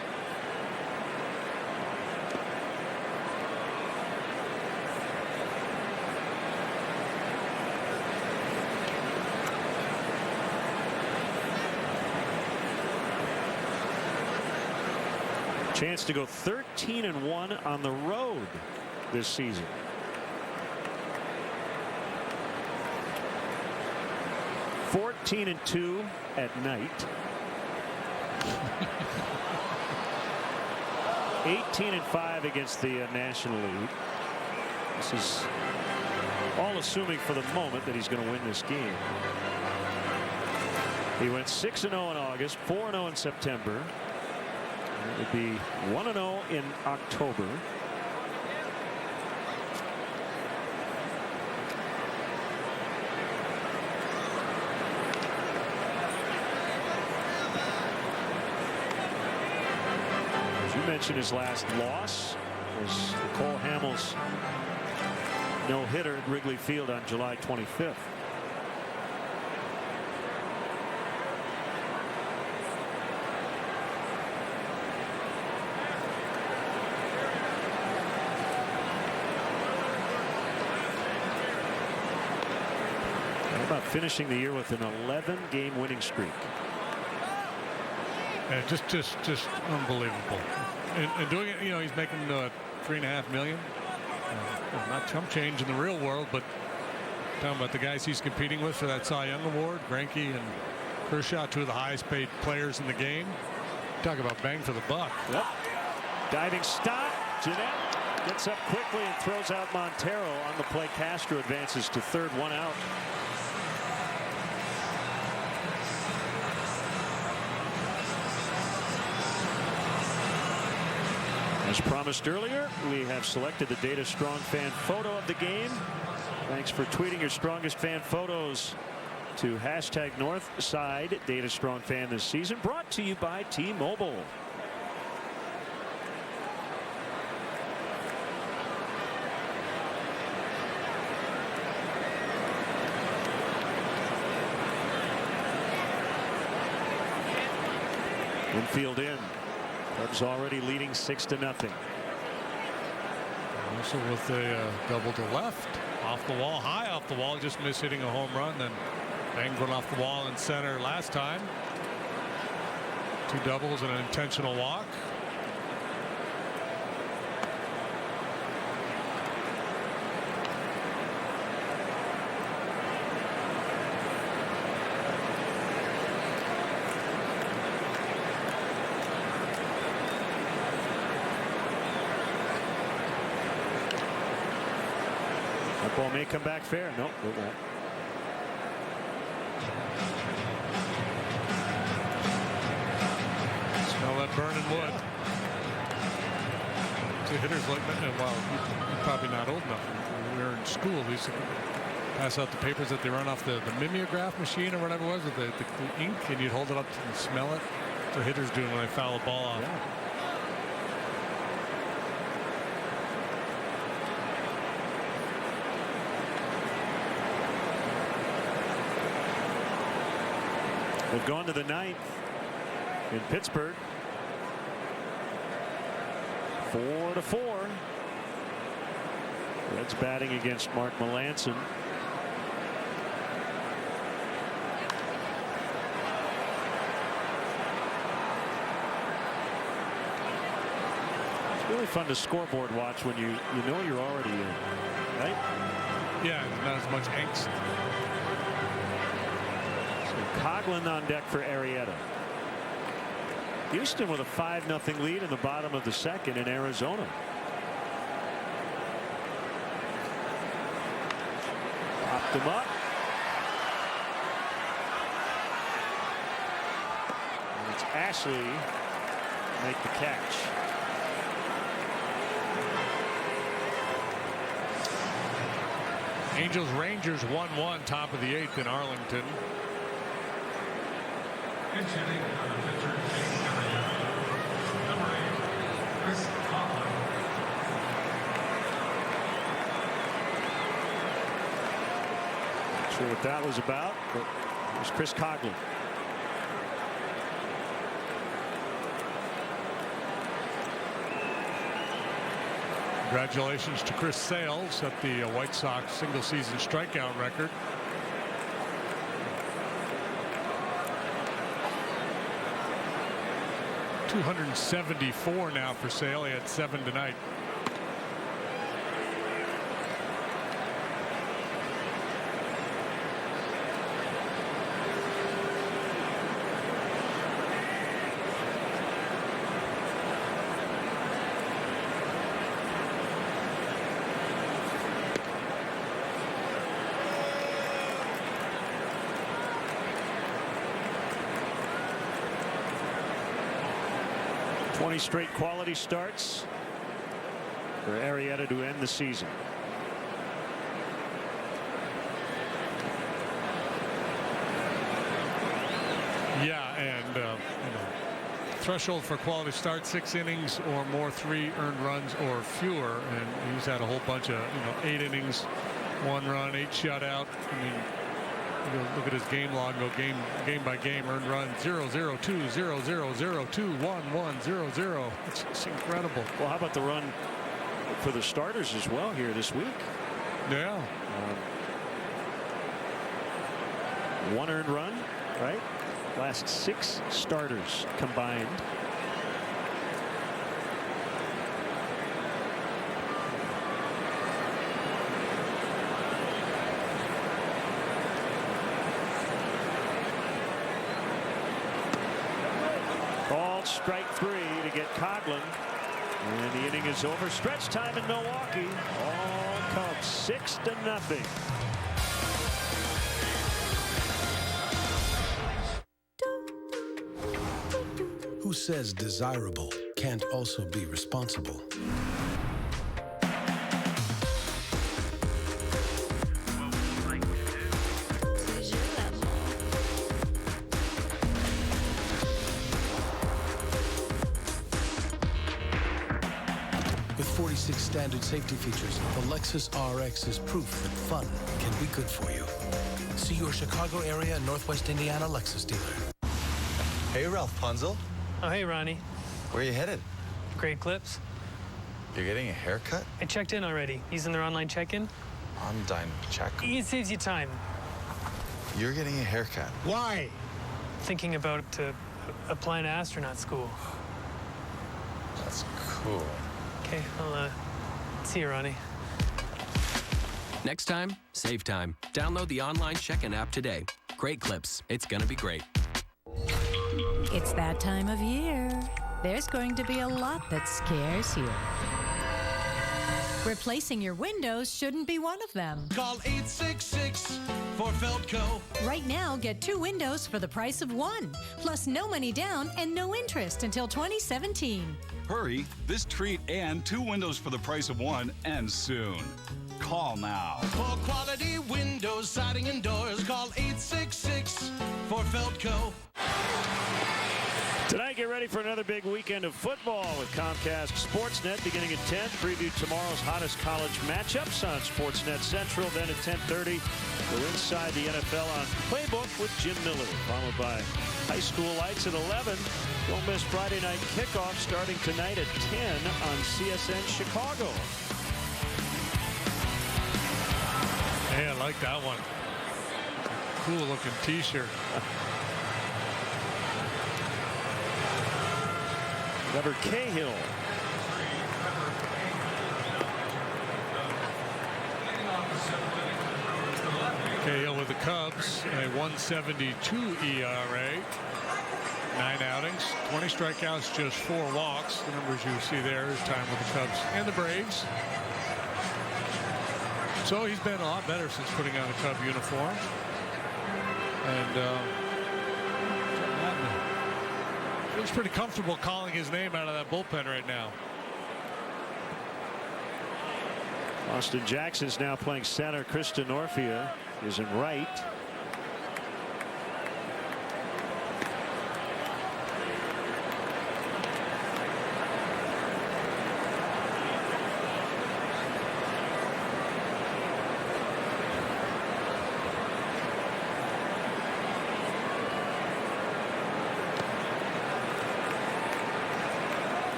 Chance to go 13-1 on the road this season. (14-2) at night. 18-5 against the National League. This is all assuming for the moment that he's going to win this game. He went 6-0 in August, 4-0 in September. It would be 1-0 in October. As you mentioned, his last loss was Cole Hamels' no-hitter at Wrigley Field on July 25th. About finishing the year with an 11-game winning streak. Yeah, just unbelievable. And doing it, you know, he's making $3.5 million. Not chump change in the real world, but talking about the guys he's competing with for that Cy Young Award, Greinke and Kershaw, two of the highest paid players in the game. Talk about bang for the buck. Yep. Diving stop. Jeanette gets up quickly and throws out Montero on the play. Castro advances to third, 1 out. As promised earlier, we have selected the Data Strong fan photo of the game. Thanks for tweeting your strongest fan photos to hashtag Northside Data Strong Fan this season. Brought to you by T-Mobile. Infield in. Cubs already leading 6-0. Also with a double to left, off the wall, high off the wall, just missed hitting a home run, then banged one off the wall in center last time. 2 doubles and an intentional walk. That ball may come back fair. Nope, it won't. Smell that burning wood. See, hitters like that. Well, you're probably not old enough. When we were in school, we used to pass out the papers that they run off the mimeograph machine or whatever it was with the ink, and you'd hold it up and smell it. That's what hitters do when they foul a ball off. Yeah. We've gone to the 9th in Pittsburgh. 4-4. Reds batting against Mark Melancon. It's really fun to scoreboard watch when you know you're already in, right? Yeah, not as much angst. Coughlin on deck for Arrieta. Houston with a 5-0 lead in the bottom of the 2nd in Arizona. Popped him up. And it's Ashley make the catch. Angels Rangers 1-1, top of the 8th in Arlington. Not sure what that was about, but it was Chris Coghlan. Congratulations to Chris Sale, set the White Sox single-season strikeout record. .274 now for Sale. He had 7 tonight. Straight quality starts for Arrieta to end the season. Yeah, and threshold for quality start, 6 innings or more, 3 earned runs or fewer, and he's had a whole bunch of 8 innings, 1 run, 8 shutout. I mean, you look at his game log, go game by game, earned run 0-0-2, 0-0-0-2, 1-1, 0-0. It's incredible. Well, how about the run for the starters as well here this week? Yeah. 1 earned run, right? Last 6 starters combined. Strike 3 to get Coghlan, and the inning is over. Stretch time in Milwaukee. All Cubs 6-0. Who says desirable can't also be responsible? With 46 standard safety features, the Lexus RX is proof that fun can be good for you. See your Chicago area and Northwest Indiana Lexus dealer. Hey, Ralph Punzel. Oh, hey, Ronnie. Where are you headed? Great Clips. You're getting a haircut? I checked in already. Using their online check-in. Online check? It saves you time. You're getting a haircut. Why? Thinking about applying to astronaut school. That's cool. Okay, I'll see you, Ronnie. Next time, save time. Download the online check-in app today. Great Clips. It's gonna be great. It's that time of year. There's going to be a lot that scares you. Replacing your windows shouldn't be one of them. Call 866 for Feltco. Right now, get 2 windows for the price of 1, plus no money down and no interest until 2017. Hurry, this treat and 2 windows for the price of 1 ends soon. Call now. For quality windows, siding, and doors, call 866 for Feltco. Tonight, get ready for another big weekend of football with Comcast Sportsnet beginning at 10. Preview tomorrow's hottest college matchups on Sportsnet Central. Then at 10:30, go inside the NFL on Playbook with Jim Miller, followed by high school lights at 11. Don't miss Friday night kickoff starting tonight at 10 on CSN Chicago. Hey, I like that one. Cool looking t-shirt. Trevor Cahill. Cahill with the Cubs, a 1.72 ERA. 9 outings, 20 strikeouts, just 4 walks. The numbers you see there is time with the Cubs and the Braves. So he's been a lot better since putting on a Cub uniform. And feels pretty comfortable calling his name out of that bullpen right now. Austin Jackson's now playing center. Krista Norfia is in right.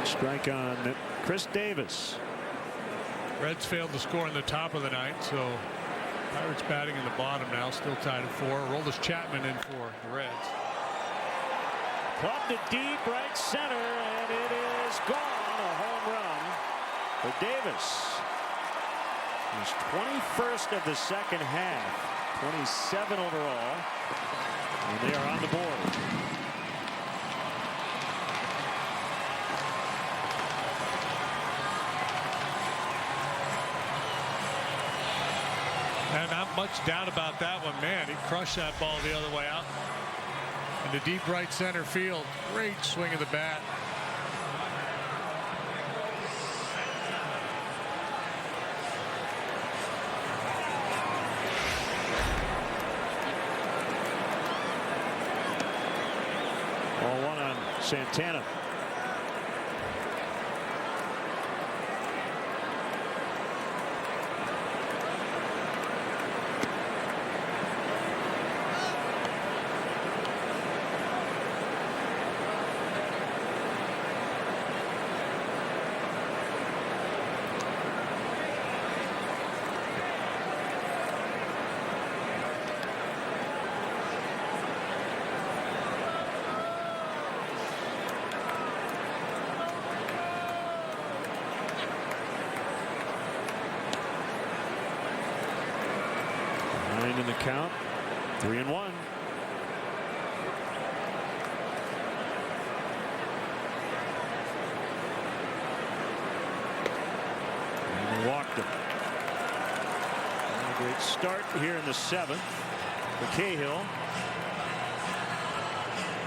Strike on Chris Davis. Reds failed to score in the top of the ninth, so Pirates batting in the bottom now, still tied at 4. Aroldis Chapman in for the Reds. Clubbed it deep right center, and it is gone. A home run for Davis. His 21st of the second half, 27 overall, and they are on the board. And not much doubt about that one. Man, he crushed that ball the other way out into deep right center field. Great swing of the bat. Ball one on Santana. In the count, 3-1. And they walked him. And a great start here in the 7th for Cahill.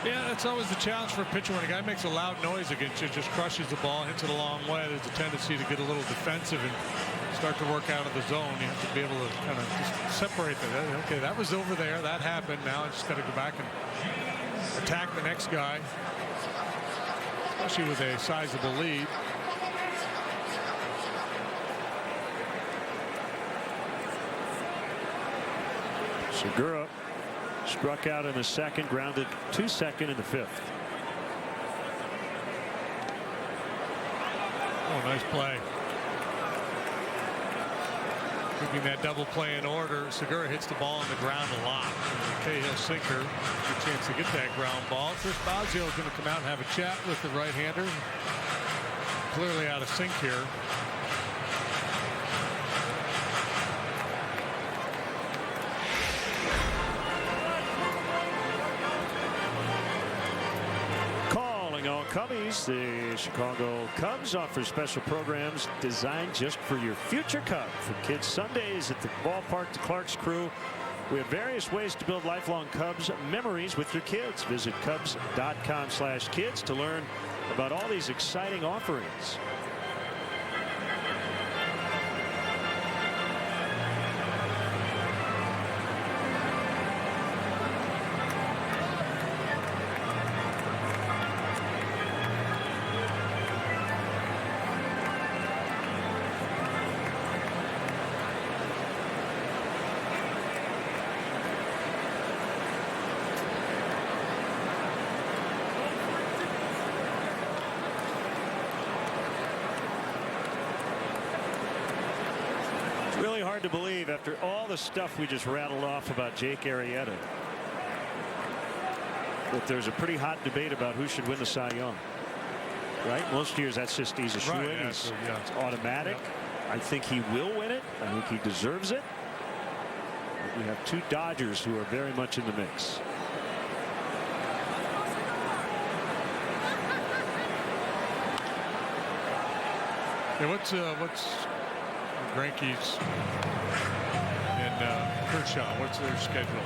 Yeah, that's always the challenge for a pitcher. When a guy makes a loud noise against you, just crushes the ball, hits it a long way, there's a tendency to get a little defensive and start to work out of the zone. You have to be able to kind of just separate that. Okay, that was over there. That happened. Now I just got to go back and attack the next guy, especially with a sizable lead. Segura struck out in the 2nd, grounded to 2nd in the 5th. Oh, nice play. Keeping that double play in order. Segura hits the ball on the ground a lot. The Cahill sinker, good chance to get that ground ball. Chris Bosio is going to come out and have a chat with the right-hander. Clearly out of sync here. Cubbies, the Chicago Cubs offer special programs designed just for your future Cub. For kids Sundays at the ballpark, the Clark's crew. We have various ways to build lifelong Cubs memories with your kids. Visit Cubs.com/kids to learn about all these exciting offerings. Really hard to believe after all the stuff we just rattled off about Jake Arrieta that there's a pretty hot debate about who should win the Cy Young. Right? Most years that's just he's a shoe-in. Right, It's automatic. Yep. I think he will win it. I think he deserves it. But we have 2 Dodgers who are very much in the mix. Yeah, what's Greinke's and Kershaw, what's their schedule?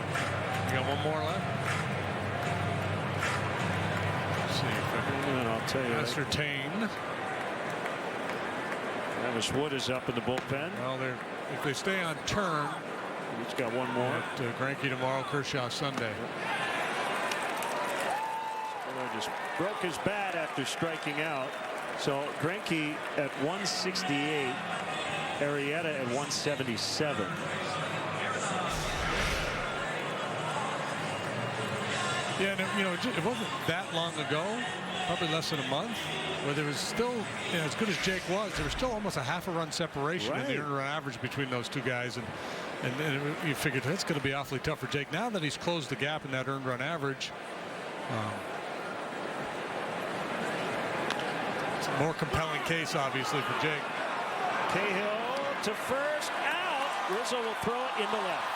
You got one more left? Let's see if I And I'll tell you. Ascertain. Travis Wood is up in the bullpen. Well, if they stay on turn. He's got one more. Greinke tomorrow, Kershaw Sunday. Just broke his bat after striking out. So Greinke at 168, Arrieta at 177. Yeah, and it wasn't that long ago, probably less than a month, where there was still, as good as Jake was, there was still almost a half a run separation in the earned run average between those two guys, and you figured that's going to be awfully tough for Jake. Now that he's closed the gap in that earned run average, it's a more compelling case, obviously, for Jake. Cahill to first, out. Rizzo will throw it in the left.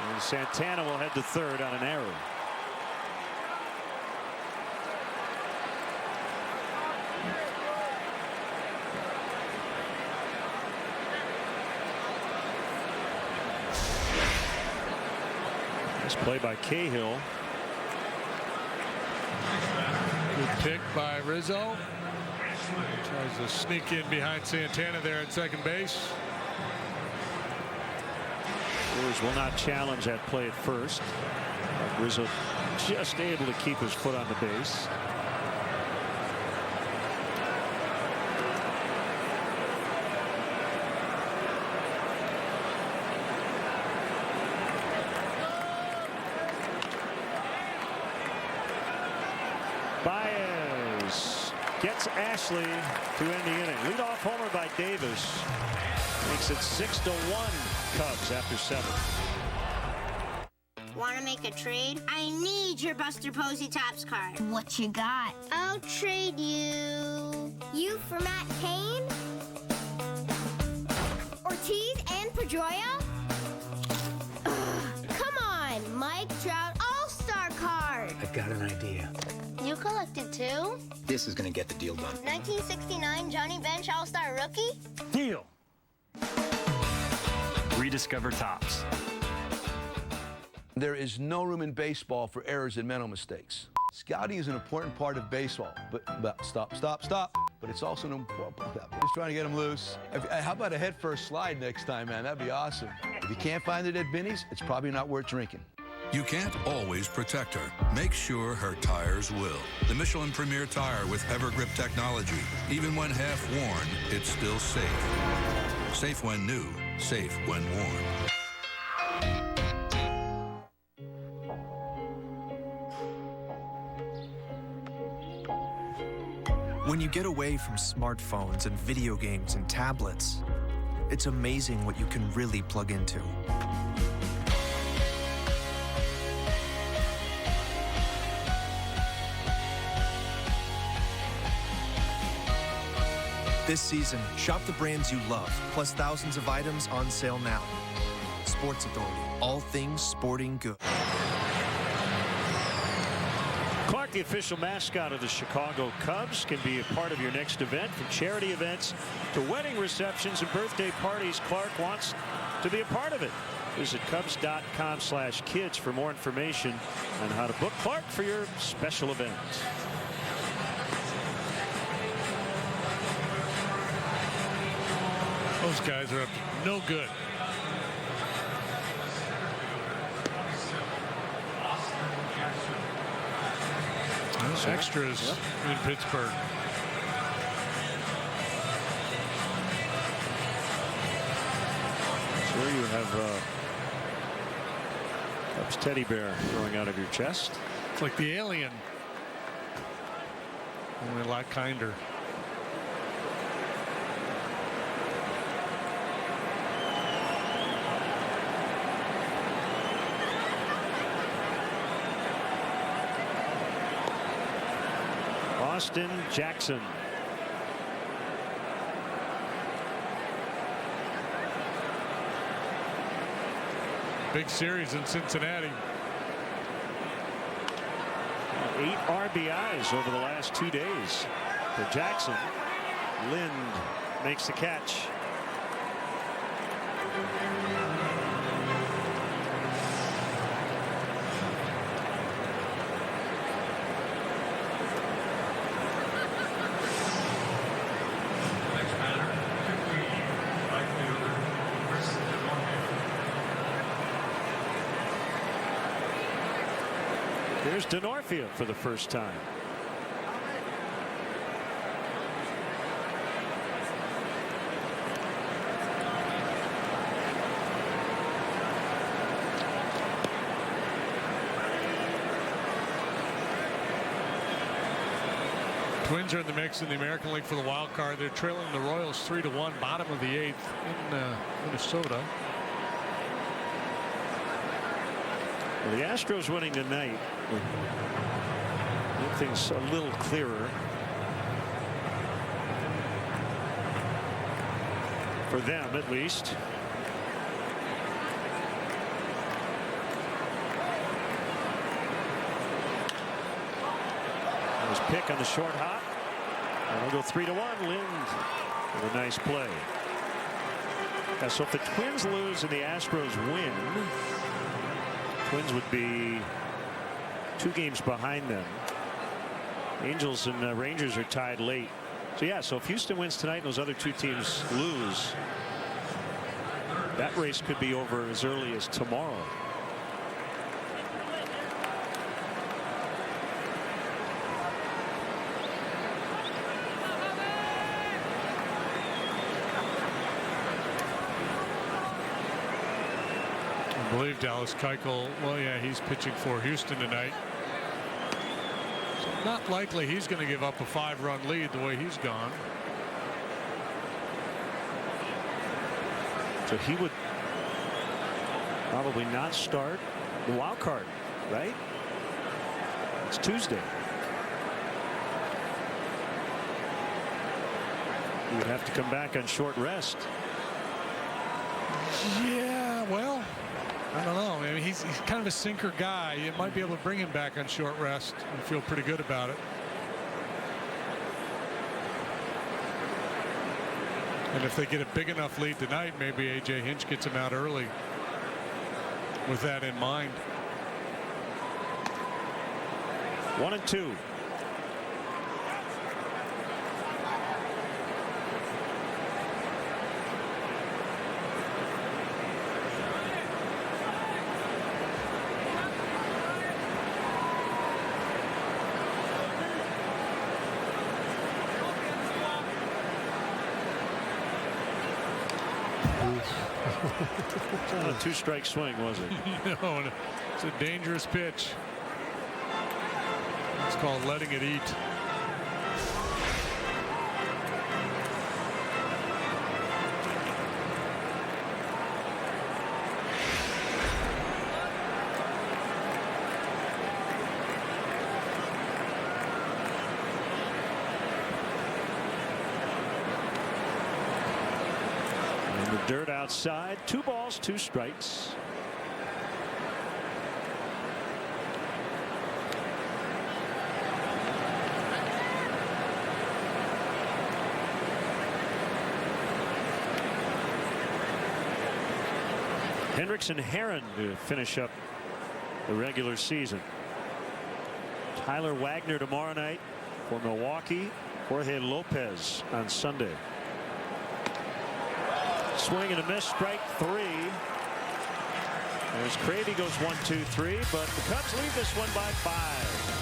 And Santana will head to third on an error. Nice play by Cahill. Good pick by Rizzo. Tries to sneak in behind Santana there at second base. Brewers will not challenge that play at first. Rizzo just able to keep his foot on the base. Baez gets Ashley to end the inning. Leadoff homer by Davis makes it 6-1 Cubs after 7. Want to make a trade? I need your Buster Posey Topps card. What you got? I'll trade you. You for Matt Cain? Ortiz and Pedroia? Come on, Mike Trout All-Star card. I've got an idea. You collected two? This is going to get the deal done. 1969 Johnny Bench All-Star rookie? Deal. Rediscover Topps. There is no room in baseball for errors and mental mistakes. Scouting is an important part of baseball, but stop. But it's also an important part. Just trying to get them loose. How about a head-first slide next time, man? That'd be awesome. If you can't find the dead bennies, it's probably not worth drinking. You can't always protect her. Make sure her tires will. The Michelin Premier Tire with EverGrip technology. Even when half worn, it's still safe. Safe when new, safe when worn. When you get away from smartphones and video games and tablets, it's amazing what you can really plug into. This season, shop the brands you love, plus thousands of items on sale now. Sports Authority, all things sporting goods. Clark, the official mascot of the Chicago Cubs, can be a part of your next event. From charity events to wedding receptions and birthday parties, Clark wants to be a part of it. Visit Cubs.com/kids for more information on how to book Clark for your special event. Those guys are up to no good. Those extras in Pittsburgh. Sure, you have Cubs teddy bear growing out of your chest. It's like the alien, only a lot kinder. Austin Jackson. Big series in Cincinnati. 8 RBIs over the last 2 days for Jackson. Lind makes the catch. Here's DeNorfia for the first time. Twins are in the mix in the American League for the wild card. They're trailing the Royals 3-1, bottom of the 8th in Minnesota. Well, the Astros winning tonight. Things a little clearer for them, at least. His pick on the short hop. And we'll go 3-1. Lind with a nice play. Yeah, so if the Twins lose and the Astros win, Twins would be 2 games behind them. Angels and Rangers are tied late. So yeah, so if Houston wins tonight and those other 2 teams lose, that race could be over as early as tomorrow. I believe Dallas Keuchel, well, yeah, he's pitching for Houston tonight. So not likely he's going to give up a 5-run lead the way he's gone. So he would probably not start the wild card, right? It's Tuesday. He would have to come back on short rest. Yeah, well, I don't know. I mean, he's kind of a sinker guy. You might be able to bring him back on short rest and feel pretty good about it. And if they get a big enough lead tonight, maybe A.J. Hinch gets him out early with that in mind. 1-2. It's not a 2-strike swing, was it? No, it's a dangerous pitch. It's called letting it eat. Dirt outside. 2 balls, 2 strikes. Hendricks and Herron to finish up the regular season. Tyler Wagner tomorrow night for Milwaukee. Jorge Lopez on Sunday. Swing and a miss, strike 3. As Cravey goes 1-2-3, but the Cubs lead this one by 5.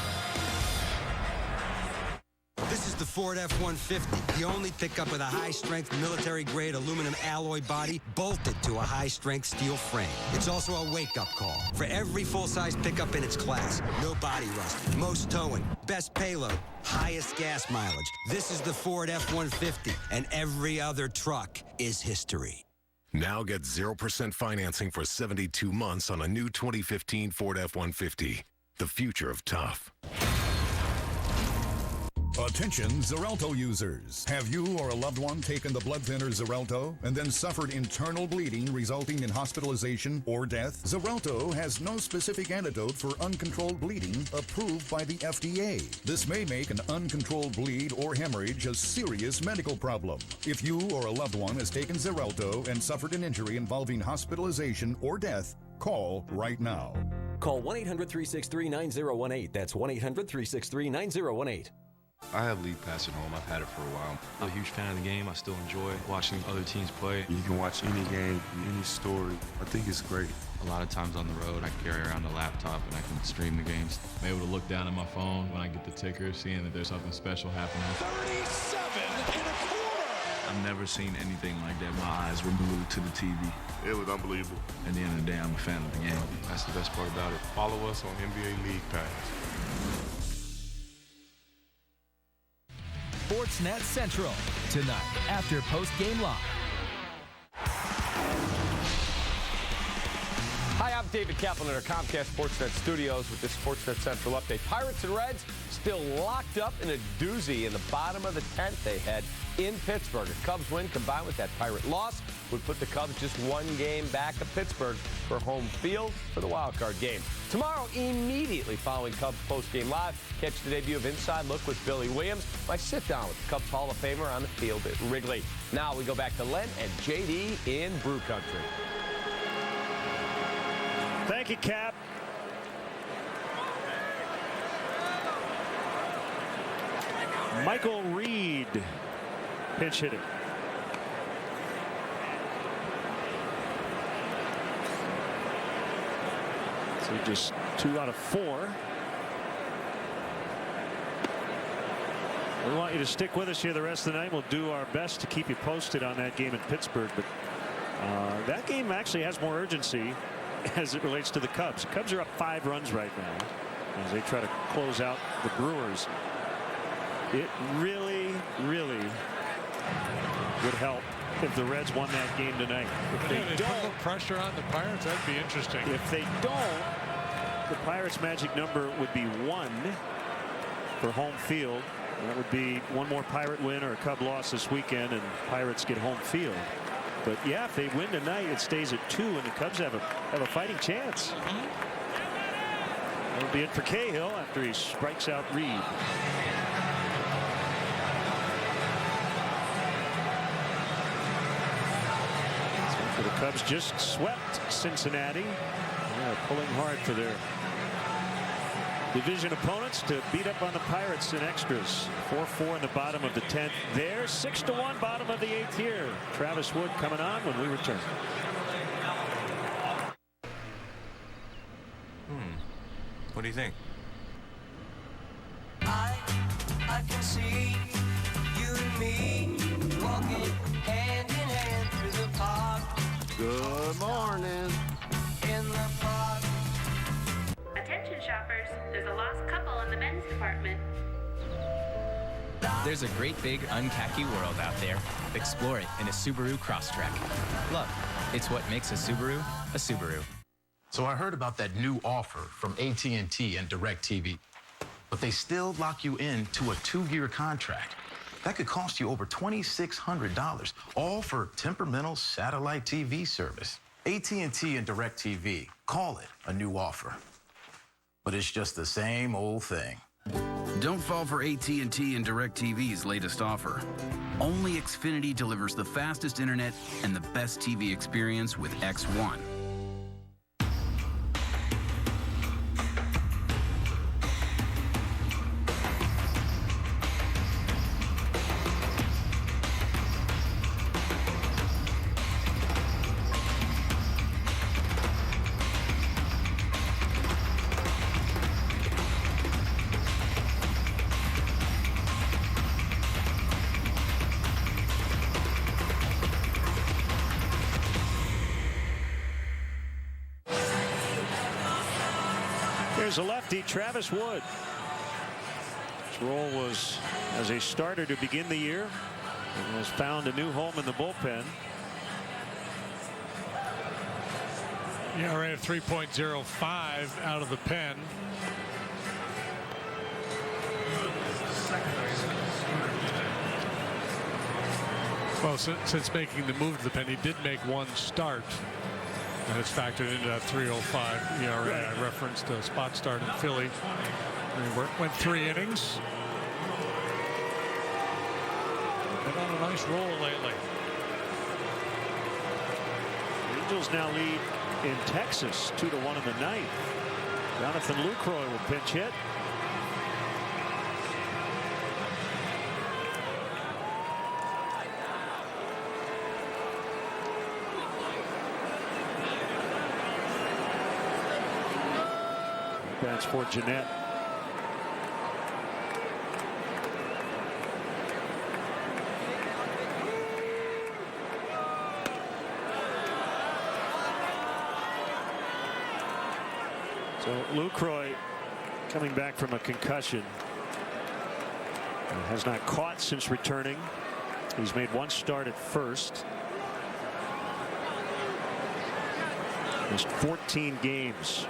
This is the Ford F-150, the only pickup with a high-strength military-grade aluminum alloy body bolted to a high-strength steel frame. It's also a wake-up call for every full-size pickup in its class. No body rust, most towing, best payload, highest gas mileage. This is the Ford F-150, and every other truck is history. Now get 0% financing for 72 months on a new 2015 Ford F-150. The future of tough. Attention Xarelto users. Have you or a loved one taken the blood thinner Xarelto and then suffered internal bleeding resulting in hospitalization or death? Xarelto has no specific antidote for uncontrolled bleeding approved by the FDA. This may make an uncontrolled bleed or hemorrhage a serious medical problem. If you or a loved one has taken Xarelto and suffered an injury involving hospitalization or death, call right now. Call 1-800-363-9018. That's 1-800-363-9018. I have league pass at home. I've had it for a while. I'm a huge fan of the game. I still enjoy watching other teams play. You can watch any game, any story. I think it's great. A lot of times on the road, I carry around a laptop and I can stream the games. I'm able to look down at my phone when I get the ticker, seeing that there's something special happening. 37.25. I've never seen anything like that. My eyes were glued to the TV. It was unbelievable. At the end of the day, I'm a fan of the game. That's the best part about it. Follow us on NBA League Pass. Sportsnet Central, tonight after post-game live. Hi, I'm David Kaplan at our Comcast Sportsnet studios with this Sportsnet Central update. Pirates and Reds still locked up in a doozy in the bottom of the 10th they had in Pittsburgh. A Cubs win combined with that Pirate loss would put the Cubs just one game back of Pittsburgh for home field for the wild card game. Tomorrow, immediately following Cubs postgame live, catch the debut of Inside Look with Billy Williams. My sit-down with the Cubs Hall of Famer on the field at Wrigley. Now we go back to Len and JD in Brew Country. Thank you, Cap. Michael Reed, pinch hitting. So just 2 out of 4. We want you to stick with us here the rest of the night. We'll do our best to keep you posted on that game in Pittsburgh. But that game actually has more urgency as it relates to the Cubs. The Cubs are up 5 runs right now as they try to close out the Brewers. It really, really would help if the Reds won that game tonight. If they put a little pressure on the Pirates, that'd be interesting. If they don't, the Pirates' magic number would be 1 for home field. That would be one more Pirate win or a Cub loss this weekend, and Pirates get home field. But yeah, if they win tonight, it stays at 2, and the Cubs have a fighting chance. That'll be it for Cahill after he strikes out Reed. So the Cubs just swept Cincinnati. They're pulling hard for their division opponents to beat up on the Pirates in extras. 4-4 in the bottom of the 10th there. 6-1 bottom of the 8th here. Travis Wood coming on when we return. What do you think? I can see you and me walking hand in hand through the park. Good morning. In the park. Attention shoppers, there's a lost couple in the men's department. There's a great big unkhaki world out there. Explore it in a Subaru Crosstrek. Love, it's what makes a Subaru a Subaru. So I heard about that new offer from AT&T and DirecTV, but they still lock you into a 2-year contract. That could cost you over $2,600, all for temperamental satellite TV service. AT&T and DirecTV, call it a new offer. But it's just the same old thing. Don't fall for AT&T and DirecTV's latest offer. Only Xfinity delivers the fastest internet and the best TV experience with X1. There's a lefty, Travis Wood. His role was as a starter to begin the year and has found a new home in the bullpen. ERA of 3.05 out of the pen. Well, since making the move to the pen, he did make 1 start. And it's factored into that 3.05 ERA. I referenced a spot start in Philly. He went 3 innings. Been on a nice roll lately. The Angels now lead in Texas 2-1 in the 9th. Jonathan Lucroy will pinch hit. That's for Jeanette. So Lucroy coming back from a concussion. Has not caught since returning. He's made one start at first. Missed 14 games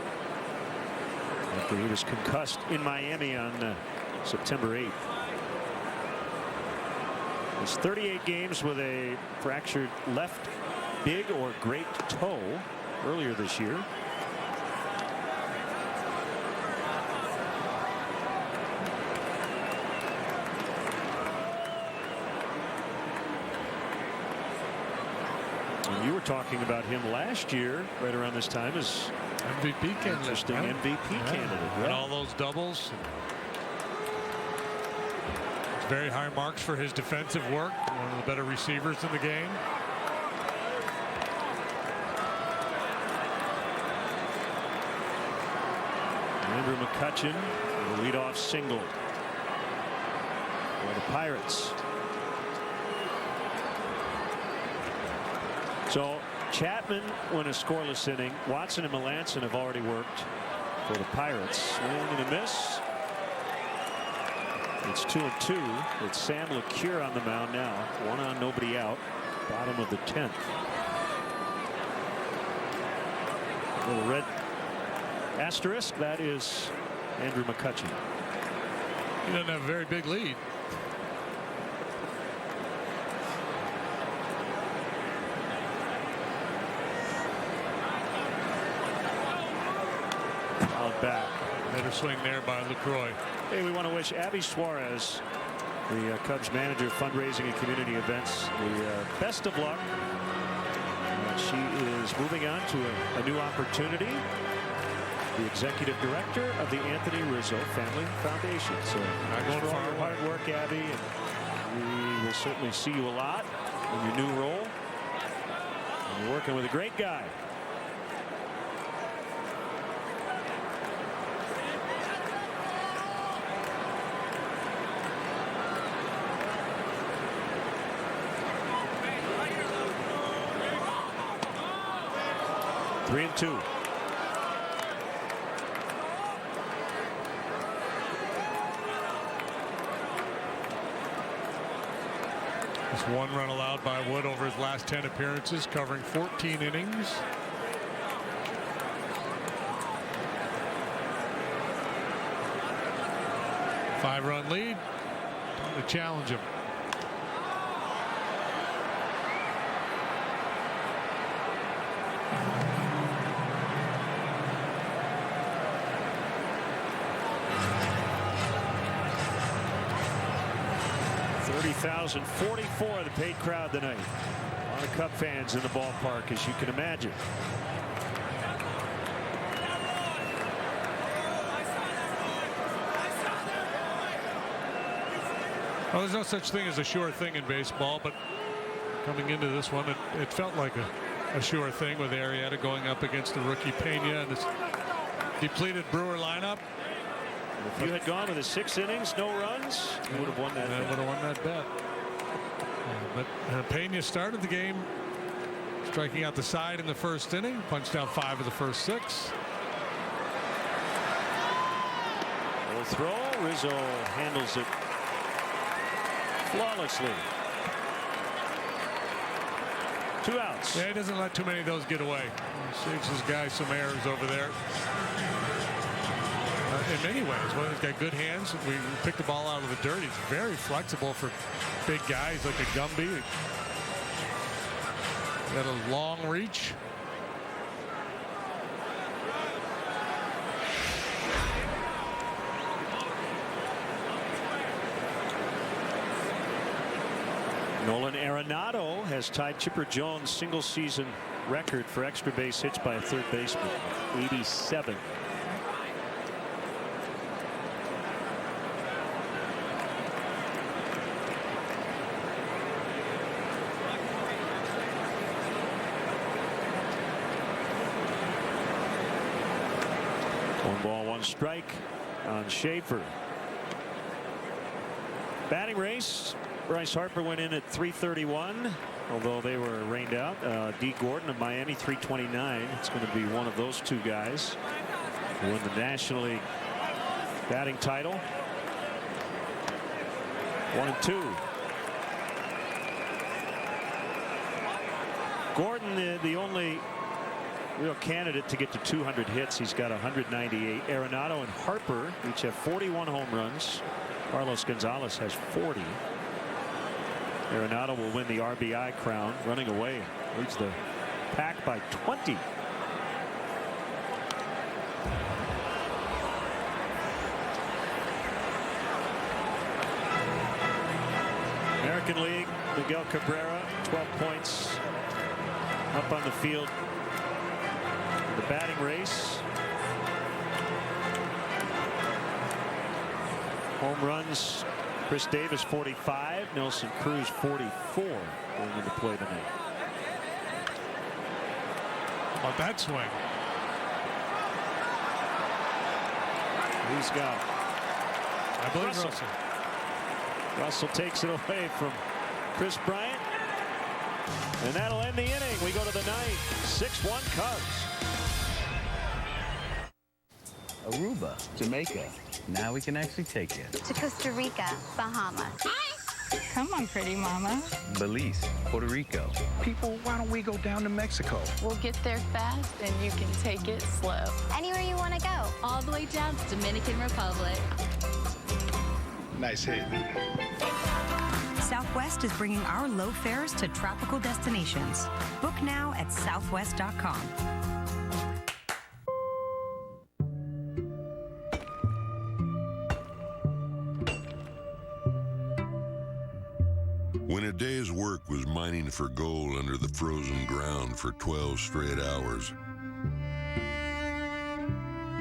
after he was concussed in Miami on September 8th. He's 38 games with a fractured left big or great toe earlier this year. You were talking about him last year, right around this time, as MVP candidate. Interesting MVP candidate. And all those doubles. It's very high marks for his defensive work. One of the better receivers in the game. Andrew McCutcheon, the leadoff single for the Pirates. So Chapman went a scoreless inning. Watson and Melanson have already worked for the Pirates. Swing and a miss. It's 2-2. It's Sam LeCure on the mound now. 1 on, nobody out. Bottom of the 10th. Little red asterisk. That is Andrew McCutcheon. He doesn't have a very big lead. Back. Better swing there by LaCroix. Hey, we want to wish Abby Suarez, the Cubs manager of fundraising and community events, the best of luck. She is moving on to a new opportunity. The executive director of the Anthony Rizzo Family Foundation. So going for all far your hard work, Abby, and we will certainly see you a lot in your new role. And you're working with a great guy. Three and 2. Just 1 run allowed by Wood over his last 10 appearances, covering 14 innings. Five-run lead. Time to challenge him. $30,044, the paid crowd tonight. A lot of Cub fans in the ballpark, as you can imagine. Well, there's no such thing as a sure thing in baseball, but coming into this one, it felt like a sure thing with Arrieta going up against the rookie Pena and this depleted Brewer lineup. If you had gone with the 6 innings, no runs, you would have won that bet. Would have won that bet. But Pena started the game striking out the side in the first inning, punched out 5 of the first 6. Full throw. Rizzo handles it flawlessly. 2 outs. Yeah, he doesn't let too many of those get away. He saves his guys some errors over there. In many ways, well, he's got good hands. We pick the ball out of the dirt. He's very flexible for big guys like a Gumby. Got a long reach. Nolan Arenado has tied Chipper Jones' single-season record for extra base hits by a third baseman, 87. One ball, one strike on Schaefer. Batting race. Bryce Harper went in at 331, although they were rained out. D. Gordon of Miami, 329. It's going to be one of those two guys who win the National League batting title. 1-2. Gordon, the only real candidate to get to 200 hits. He's got 198. Arenado and Harper each have 41 home runs. Carlos Gonzalez has 40. Arenado will win the RBI crown, running away. Leads the pack by 20. American League, Miguel Cabrera, 12 points up on the field. The batting race. Home runs, Chris Davis 45, Nelson Cruz 44 going into play tonight. How about that swing? He's got I believe Russell. Russell takes it away from Chris Bryant. And that'll end the inning. We go to the ninth. 6-1 Cubs. Aruba, Jamaica. Now we can actually take it. To Costa Rica, Bahamas. Come on, pretty mama. Belize, Puerto Rico. People, why don't we go down to Mexico? We'll get there fast and you can take it slow. Anywhere you want to go. All the way down to Dominican Republic. Nice hit. Southwest is bringing our low fares to tropical destinations. Book now at southwest.com. When a day's work was mining for gold under the frozen ground for 12 straight hours,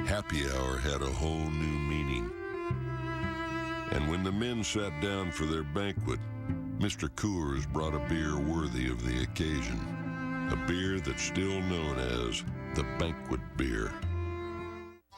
happy hour had a whole new meaning. And when the men sat down for their banquet, Mr. Coors brought a beer worthy of the occasion, a beer that's still known as the banquet beer.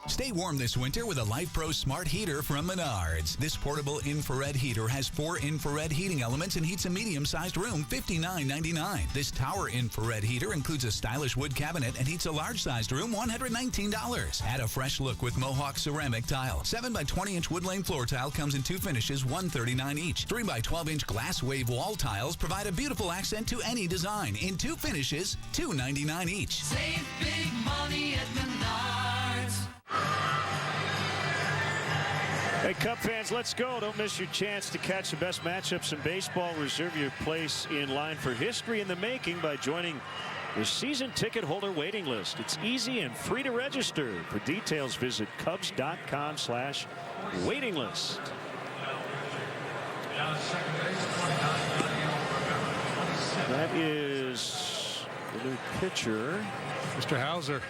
Stay warm this winter with a Life Pro Smart Heater from Menards. This portable infrared heater has 4 infrared heating elements and heats a medium-sized room, $59.99. This tower infrared heater includes a stylish wood cabinet and heats a large-sized room, $119. Add a fresh look with Mohawk ceramic tile. 7 by 20-inch wood lane floor tile comes in 2 finishes, $139 each. 3 by 12-inch glass wave wall tiles provide a beautiful accent to any design in 2 finishes, $299 each. Save big money at Menards. Hey, Cub fans, let's go. Don't miss your chance to catch the best matchups in baseball. Reserve your place in line for history in the making by joining the season ticket holder waiting list. It's easy and free to register. For details, visit Cubs.com/waiting list. That is the new pitcher, Mr. Hauser.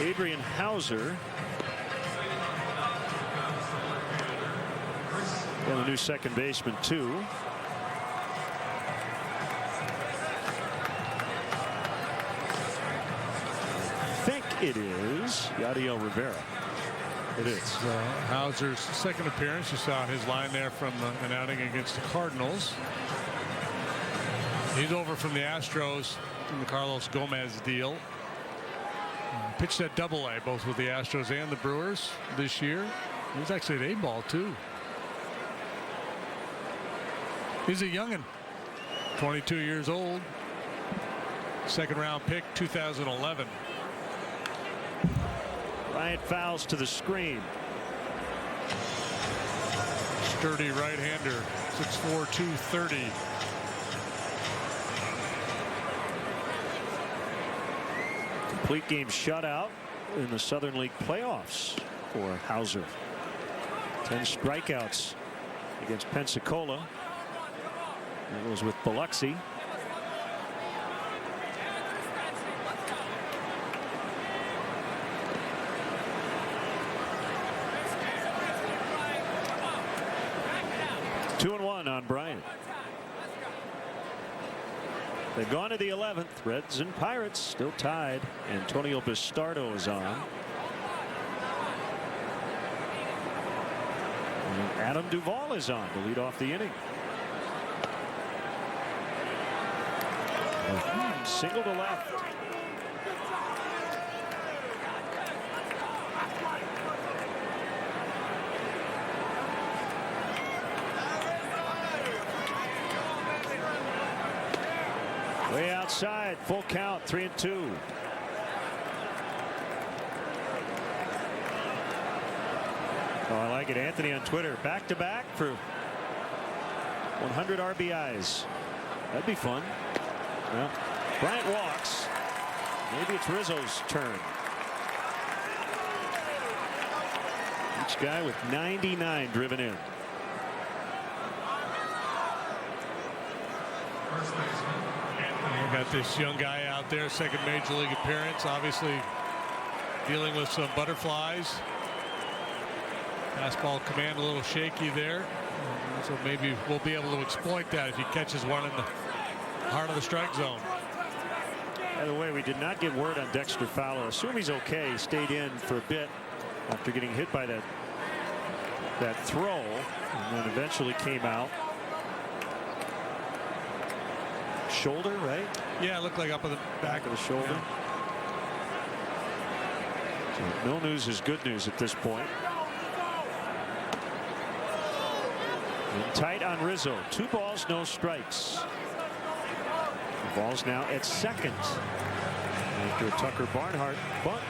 Adrian Hauser. And a new second baseman, too. I think it is Yadiel Rivera. It is. Hauser's second appearance. You saw his line there from an outing against the Cardinals. He's over from the Astros in the Carlos Gomez deal. Pitched at Double-A both with the Astros and the Brewers this year. He was actually at A-ball too. He's a youngin', 22 years old. Second round pick, 2011. Bryant fouls to the screen. Sturdy right-hander, 6'4", 230. Complete game shutout in the Southern League playoffs for Hauser. 10 strikeouts against Pensacola. It was with Biloxi. Two and one on Bryant. They've gone to the 11th. Reds and Pirates still tied. Antonio Bastardo is on. And Adam Duvall is on to lead off the inning. Single to left. Way outside, full count, 3-2. Oh, I like it. Anthony on Twitter, back-to-back for 100 RBIs. That'd be fun. Well, Bryant walks. Maybe it's Rizzo's turn. Each guy with 99 driven in. We got this young guy out there, second major league appearance, obviously dealing with some butterflies. Fastball command a little shaky there, so maybe we'll be able to exploit that if he catches one in the heart of the strike zone. By the way, we did not get word on Dexter Fowler. Assume he's okay. He stayed in for a bit after getting hit by that throw, and then eventually came out. Shoulder, right? Yeah, it looked like up on the back of the shoulder. Yeah. So no news is good news at this point. And tight on Rizzo. 2 balls, no strikes. The ball's now at second after a Tucker Barnhart bunt.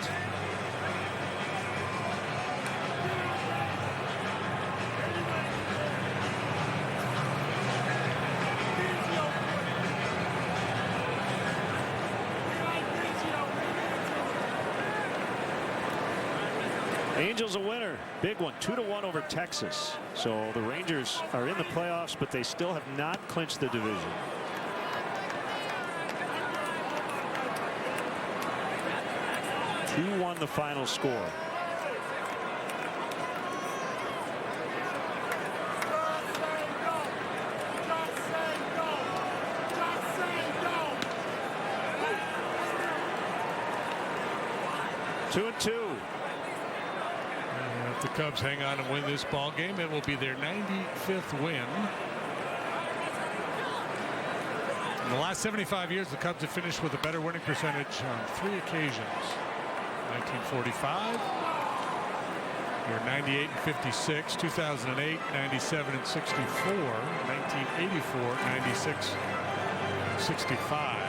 Angels a winner, big one, 2-1 over Texas. So the Rangers are in the playoffs, but they still have not clinched the division. Two-1 the final score. Two and two. If the Cubs hang on and win this ball game, it will be their 95th win. In the last 75 years, the Cubs have finished with a better winning percentage on 3 occasions. 1945, year 98 and 56, 2008, 97 and 64, 1984, 96, 65.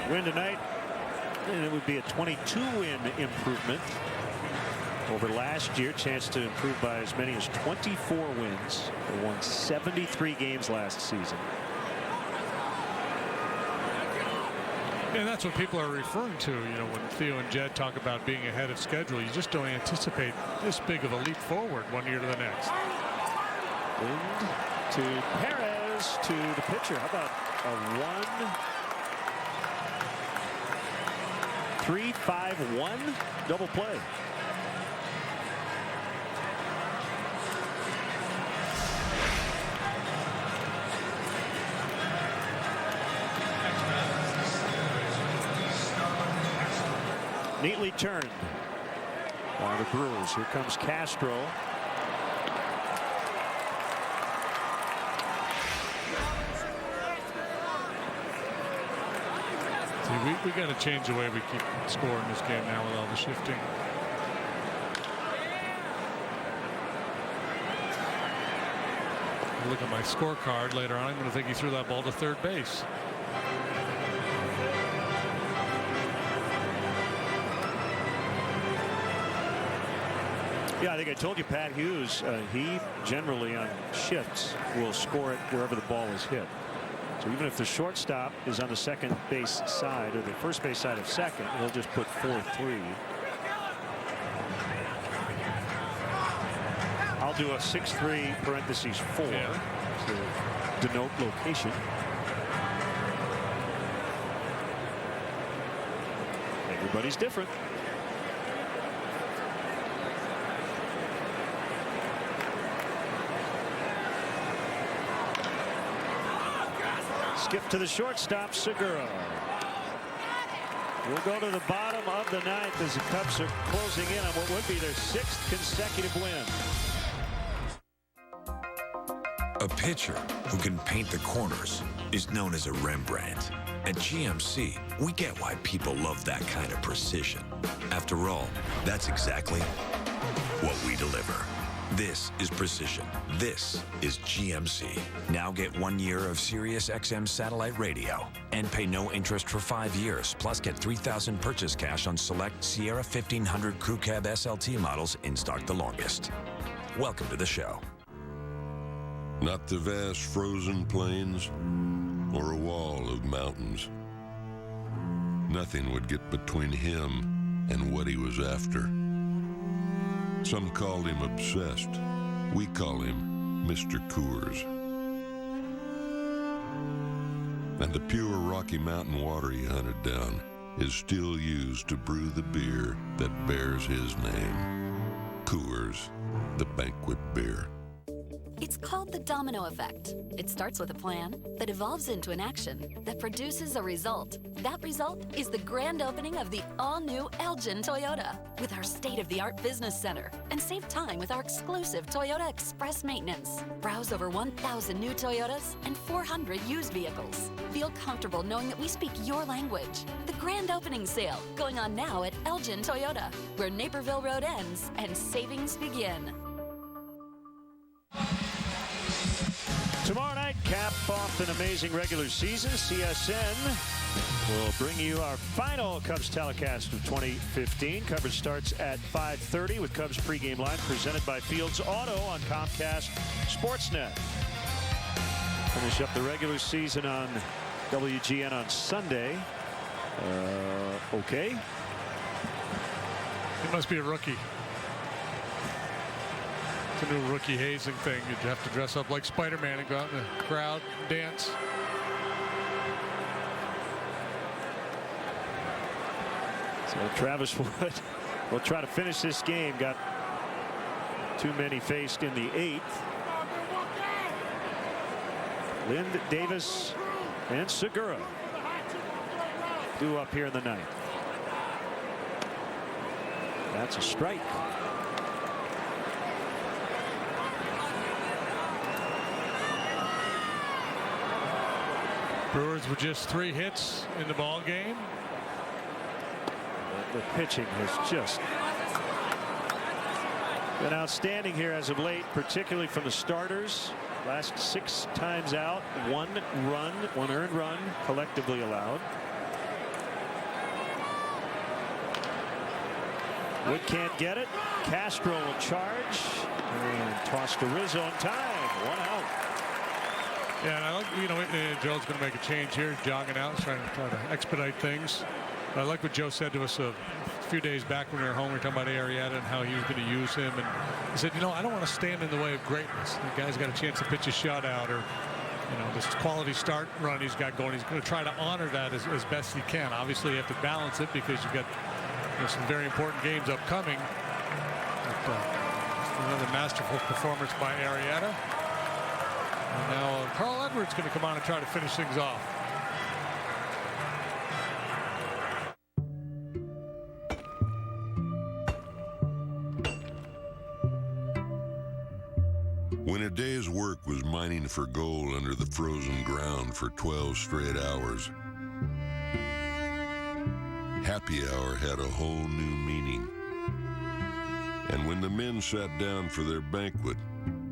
Win tonight, and it would be a 22-win improvement over last year. Chance to improve by as many as 24 wins. They won 73 games last season. And that's what people are referring to, you know, when Theo and Jed talk about being ahead of schedule. You just don't anticipate this big of a leap forward one year to the next. And to Perez, to the pitcher. How about a 1-3-5-1 double play? Neatly turned by the Brewers. Here comes Castro. See, we got to change the way we keep scoring this game now with all the shifting. Look at my scorecard later on. I'm going to think he threw that ball to third base. Yeah, I think I told you, Pat Hughes, he generally on shifts will score it wherever the ball is hit. So even if the shortstop is on the second base side or the first base side of second, he'll just put 4-3. I'll do a 6-3 parentheses 4 to denote location. Everybody's different. Skip to the shortstop, Segura. We'll go to the bottom of the ninth as the Cubs are closing in on what would be their 6th consecutive win. A pitcher who can paint the corners is known as a Rembrandt. At GMC, we get why people love that kind of precision. After all, that's exactly what we deliver. This is precision. This is GMC. Now get 1 year of Sirius XM satellite radio and pay no interest for 5 years. Plus get $3,000 purchase cash on select Sierra 1500 Crew Cab SLT models in stock the longest. Welcome to the show. Not the vast frozen plains or a wall of mountains. Nothing would get between him and what he was after. Some called him obsessed. We call him Mr. Coors. And the pure Rocky Mountain water he hunted down is still used to brew the beer that bears his name. Coors, the banquet beer. It's called the domino effect. It starts with a plan that evolves into an action that produces a result. That result is the grand opening of the all-new Elgin Toyota with our state-of-the-art business center, and save time with our exclusive Toyota Express maintenance. Browse over 1,000 new Toyotas and 400 used vehicles. Feel comfortable knowing that we speak your language. The grand opening sale going on now at Elgin Toyota, where Naperville Road ends and savings begin. Tomorrow night, cap off an amazing regular season. CSN will bring you our final Cubs telecast of 2015. Coverage starts at 5:30 with Cubs pregame line presented by Fields Auto on Comcast Sportsnet. Finish up the regular season on WGN on Sunday. Okay. He must be a rookie. It's a new rookie hazing thing. You'd have to dress up like Spider-Man and go out in the crowd and dance. So Travis Wood will try to finish this game. Got too many faced in the 8th. Lind, Davis, and Segura due up here in the 9th. That's a strike. Brewers with just 3 hits in the ball game. The pitching has just been outstanding here as of late, particularly from the starters. Last 6 times out, 1 run, 1 earned run collectively allowed. Wood can't get it. Castro will charge and toss to Rizzo in time. 1 out. Yeah, and I like, Joe's going to make a change here, jogging out, trying to expedite things. I like what Joe said to us a few days back when we were home. We were talking about Arrieta and how he was going to use him. And he said, I don't want to stand in the way of greatness. The guy's got a chance to pitch a shutout or, this quality start run he's got going. He's going to try to honor that as best he can. Obviously, you have to balance it because you've got some very important games upcoming. But, another masterful performance by Arrieta. And now Carl Edwards going to come on and try to finish things off. When a day's work was mining for gold under the frozen ground for 12 straight hours, happy hour had a whole new meaning. And when the men sat down for their banquet,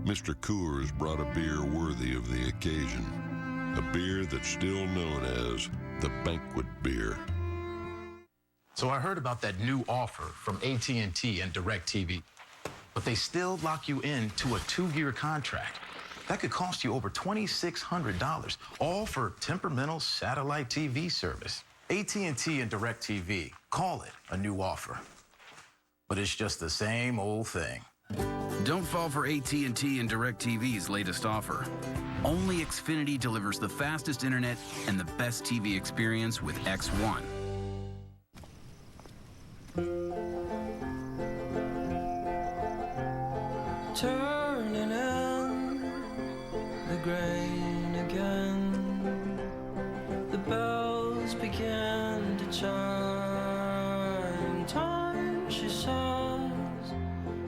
Mr. Coors brought a beer worthy of the occasion, a beer that's still known as the banquet beer. So I heard about that new offer from AT&T and DirecTV, but they still lock you into a 2-year contract. That could cost you over $2,600, all for temperamental satellite TV service. AT&T and DirecTV, call it a new offer. But it's just the same old thing. Don't fall for AT&T and DirecTV's latest offer. Only Xfinity delivers the fastest internet and the best TV experience with X1. turning in the grain again. The bells begin to chime. Time, she says,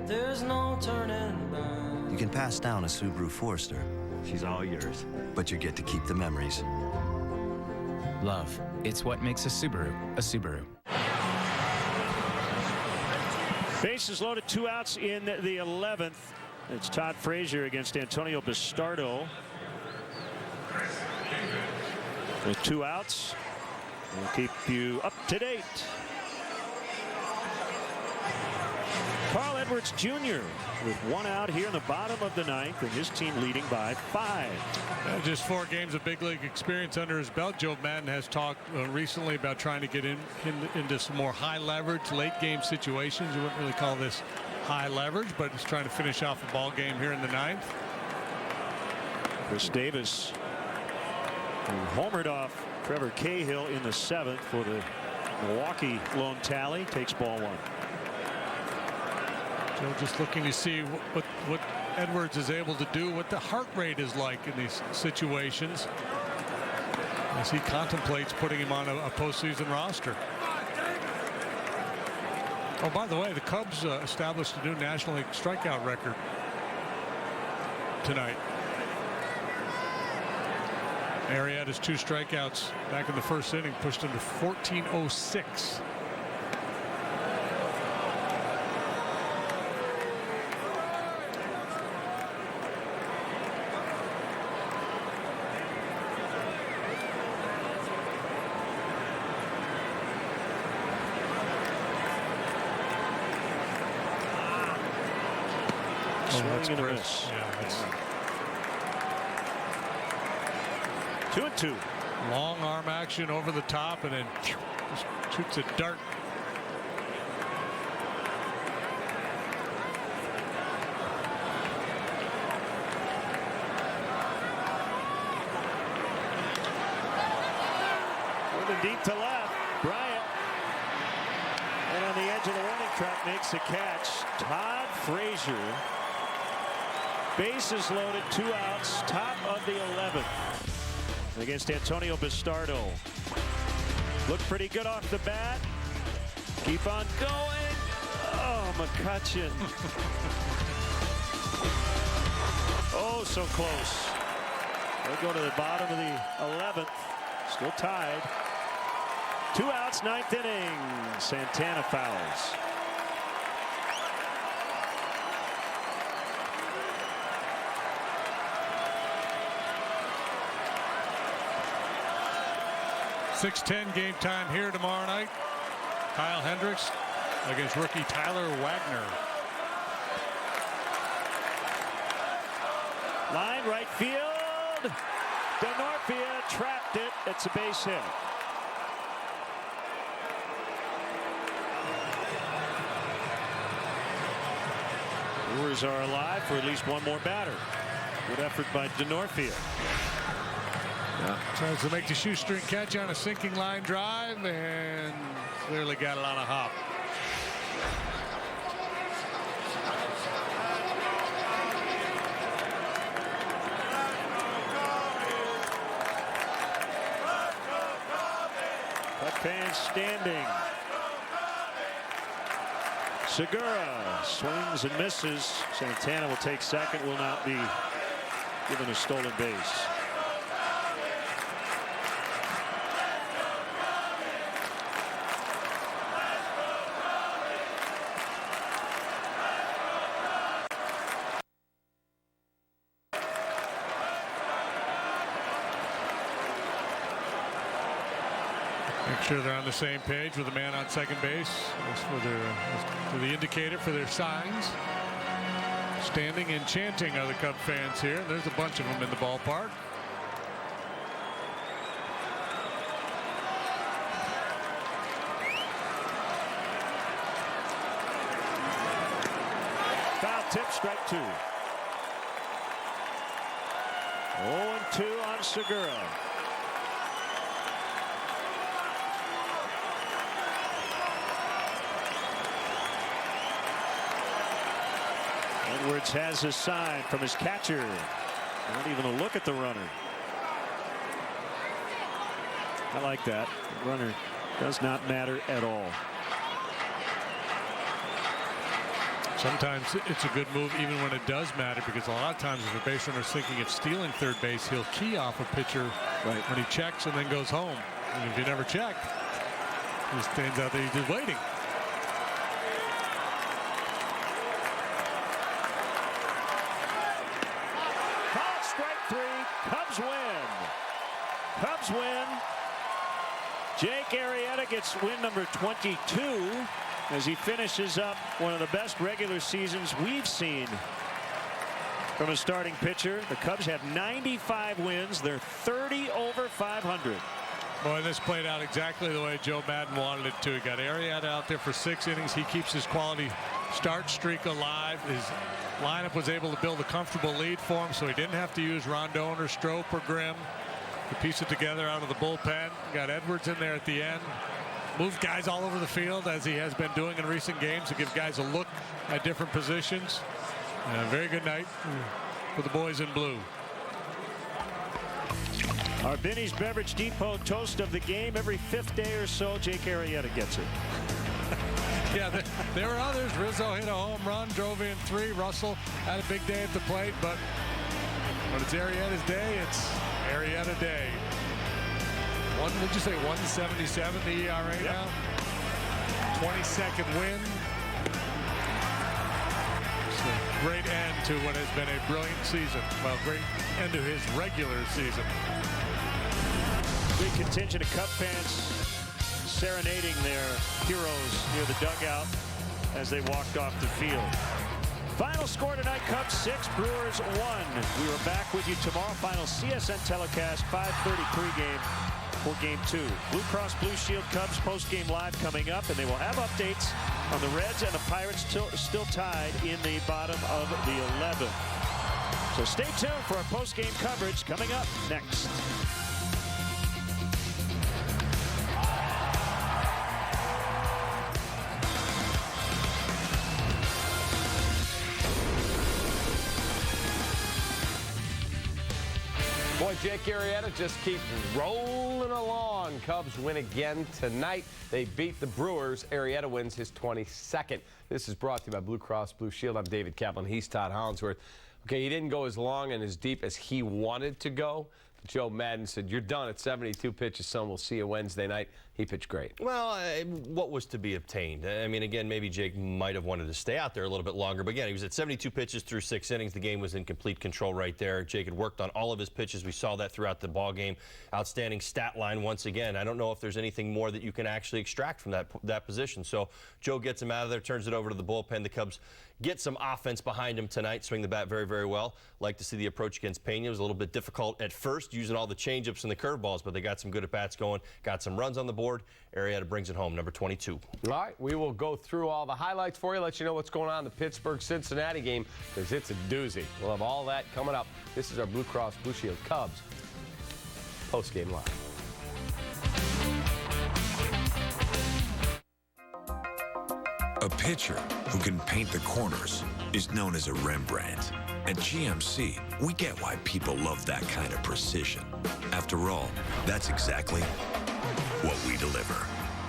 there's no turning back. You can pass down a Subaru Forester. She's all yours. But you get to keep the memories. Love. It's what makes a Subaru a Subaru. Bases loaded, 2 outs in the 11th. It's Todd Frazier against Antonio Bastardo. With 2 outs, we'll keep you up to date. Carl Edwards Jr. with 1 out here in the bottom of the 9th, and his team leading by 5. Just 4 games of big league experience under his belt. Joe Madden has talked recently about trying to get into some more high leverage late game situations. You wouldn't really call this high leverage, but he's trying to finish off a ball game here in the 9th. Chris Davis, who homered off Trevor Cahill in the 7th for the Milwaukee lone tally, takes ball 1. So just looking to see what Edwards is able to do, what the heart rate is like in these situations as he contemplates putting him on a postseason roster. Oh, by the way, the Cubs established a new National League strikeout record tonight. Arrieta's 2 strikeouts back in the 1st inning pushed him to 1406. Swing and a miss. Yeah, 2-2. Long arm action over the top and then just shoots a dart. Moving deep to left. Bryant. And on the edge of the warning track makes a catch. Todd Frazier. Bases loaded, 2 outs, top of the 11th against Antonio Bastardo. Looked pretty good off the bat. Keep on going. Oh, McCutcheon. Oh, so close. They'll go to the bottom of the 11th. Still tied. 2 outs, 9th inning. Santana fouls. .610 game time here tomorrow night. Kyle Hendricks against rookie Tyler Wagner. Line right field. Denorfia trapped it. It's a base hit. Brewers are alive for at least one more batter. Good effort by Denorfia. Tries to make the shoestring catch on a sinking line drive and clearly got a lot of hop. Cub fans standing. Segura swings and misses. Santana will take second, will not be given a stolen base. Make sure they're on the same page with the man on second base. That's for the indicator for their signs. Standing and chanting are the Cub fans here. There's a bunch of them in the ballpark. Foul tip, strike 2. 0-2 on Segura. Edwards has a sign from his catcher. Not even a look at the runner. I like that. The runner does not matter at all. Sometimes it's a good move even when it does matter, because a lot of times if a base runner is thinking of stealing third base, he'll key off a pitcher when he checks and then goes home. And if you never check, he stands out there, he's just waiting. Call strike 3. Cubs win. Cubs win. Jake Arrieta gets win number 22 as he finishes up one of the best regular seasons we've seen from a starting pitcher. The Cubs have 95 wins. They're 30 over 500. Boy, this played out exactly the way Joe Madden wanted it to. He got Arrieta out there for 6 innings. He keeps his quality start streak alive. His lineup was able to build a comfortable lead for him, so he didn't have to use Rondon or Strop or Grimm to piece it together out of the bullpen. Got Edwards in there at the end. Moved guys all over the field, as he has been doing in recent games, to give guys a look at different positions. Very good night for the boys in blue. Our Binny's Beverage Depot toast of the game. Every 5th day or so, Jake Arrieta gets it. Yeah, there were others. Rizzo hit a home run, drove in 3. Russell had a big day at the plate, but when it's Arrieta's day, it's Arrieta day. Would you say 177 the ERA now? 22nd win. It's a great end to what has been a brilliant season. Well, great end to his regular season. Big contingent of Cub fans serenading their heroes near the dugout as they walked off the field. Final score tonight, Cubs 6, Brewers 1. We are back with you tomorrow. Final CSN telecast, 5:30 pregame for Game 2. Blue Cross Blue Shield Cubs postgame live coming up, and they will have updates on the Reds and the Pirates still tied in the bottom of the 11th. So stay tuned for our postgame coverage coming up next. Boy, Jake Arrieta just keeps rolling along. Cubs win again tonight. They beat the Brewers. Arrieta wins his 22nd. This is brought to you by Blue Cross Blue Shield. I'm David Kaplan. He's Todd Hollinsworth. Okay, he didn't go as long and as deep as he wanted to go. Joe Madden said, "You're done at 72 pitches, son. We'll see you Wednesday night." He pitched great. Well, what was to be obtained? I mean, again, maybe Jake might have wanted to stay out there a little bit longer. But again, he was at 72 pitches through 6 innings. The game was in complete control right there. Jake had worked on all of his pitches. We saw that throughout the ball game. Outstanding stat line once again. I don't know if there's anything more that you can actually extract from that position. So Joe gets him out of there, turns it over to the bullpen. The Cubs get some offense behind him tonight, swing the bat very, very well. Like to see the approach against Pena. It was a little bit difficult at first, using all the changeups and the curveballs, but they got some good at-bats going, got some runs on the board. Arrieta brings it home, number 22. All right, we will go through all the highlights for you, let you know what's going on in the Pittsburgh-Cincinnati game, because it's a doozy. We'll have all that coming up. This is our Blue Cross Blue Shield Cubs post-game live. A pitcher who can paint the corners is known as a Rembrandt. At GMC, we get why people love that kind of precision. After all, that's exactly what we deliver.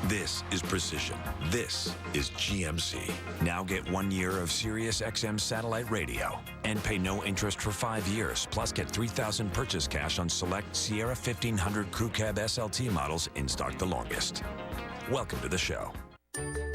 This is precision. This is GMC. Now get 1 year of Sirius XM satellite radio and pay no interest for 5 years. Plus get $3,000 purchase cash on select Sierra 1500 Crew Cab SLT models in stock the longest. Welcome to the show.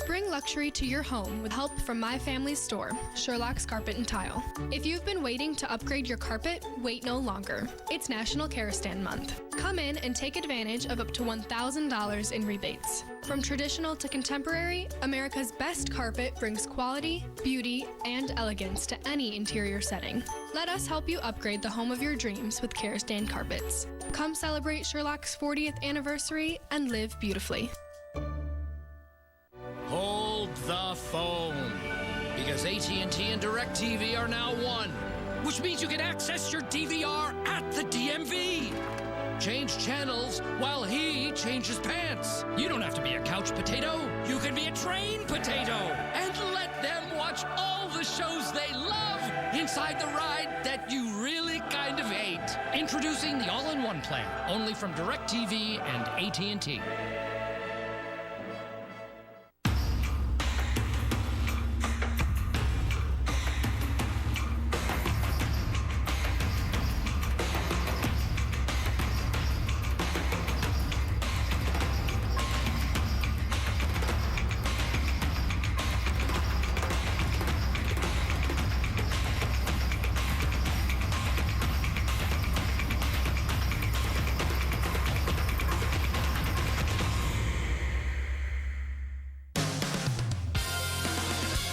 Bring luxury to your home with help from my family's store, Sherlock's Carpet and Tile. If you've been waiting to upgrade your carpet, wait no longer. It's National Kerosene Month. Come in and take advantage of up to $1,000 in rebates. From traditional to contemporary, America's best carpet brings quality, beauty, and elegance to any interior setting. Let us help you upgrade the home of your dreams with Kerosene carpets. Come celebrate Sherlock's 40th anniversary and live beautifully. Hold the phone, because AT&T and DirecTV are now one, which means you can access your DVR at the DMV. Change channels while he changes pants. You don't have to be a couch potato. You can be a train potato and let them watch watch all the shows they love inside the ride that you really kind of hate. Introducing the all-in-one plan, only from DirecTV and AT&T.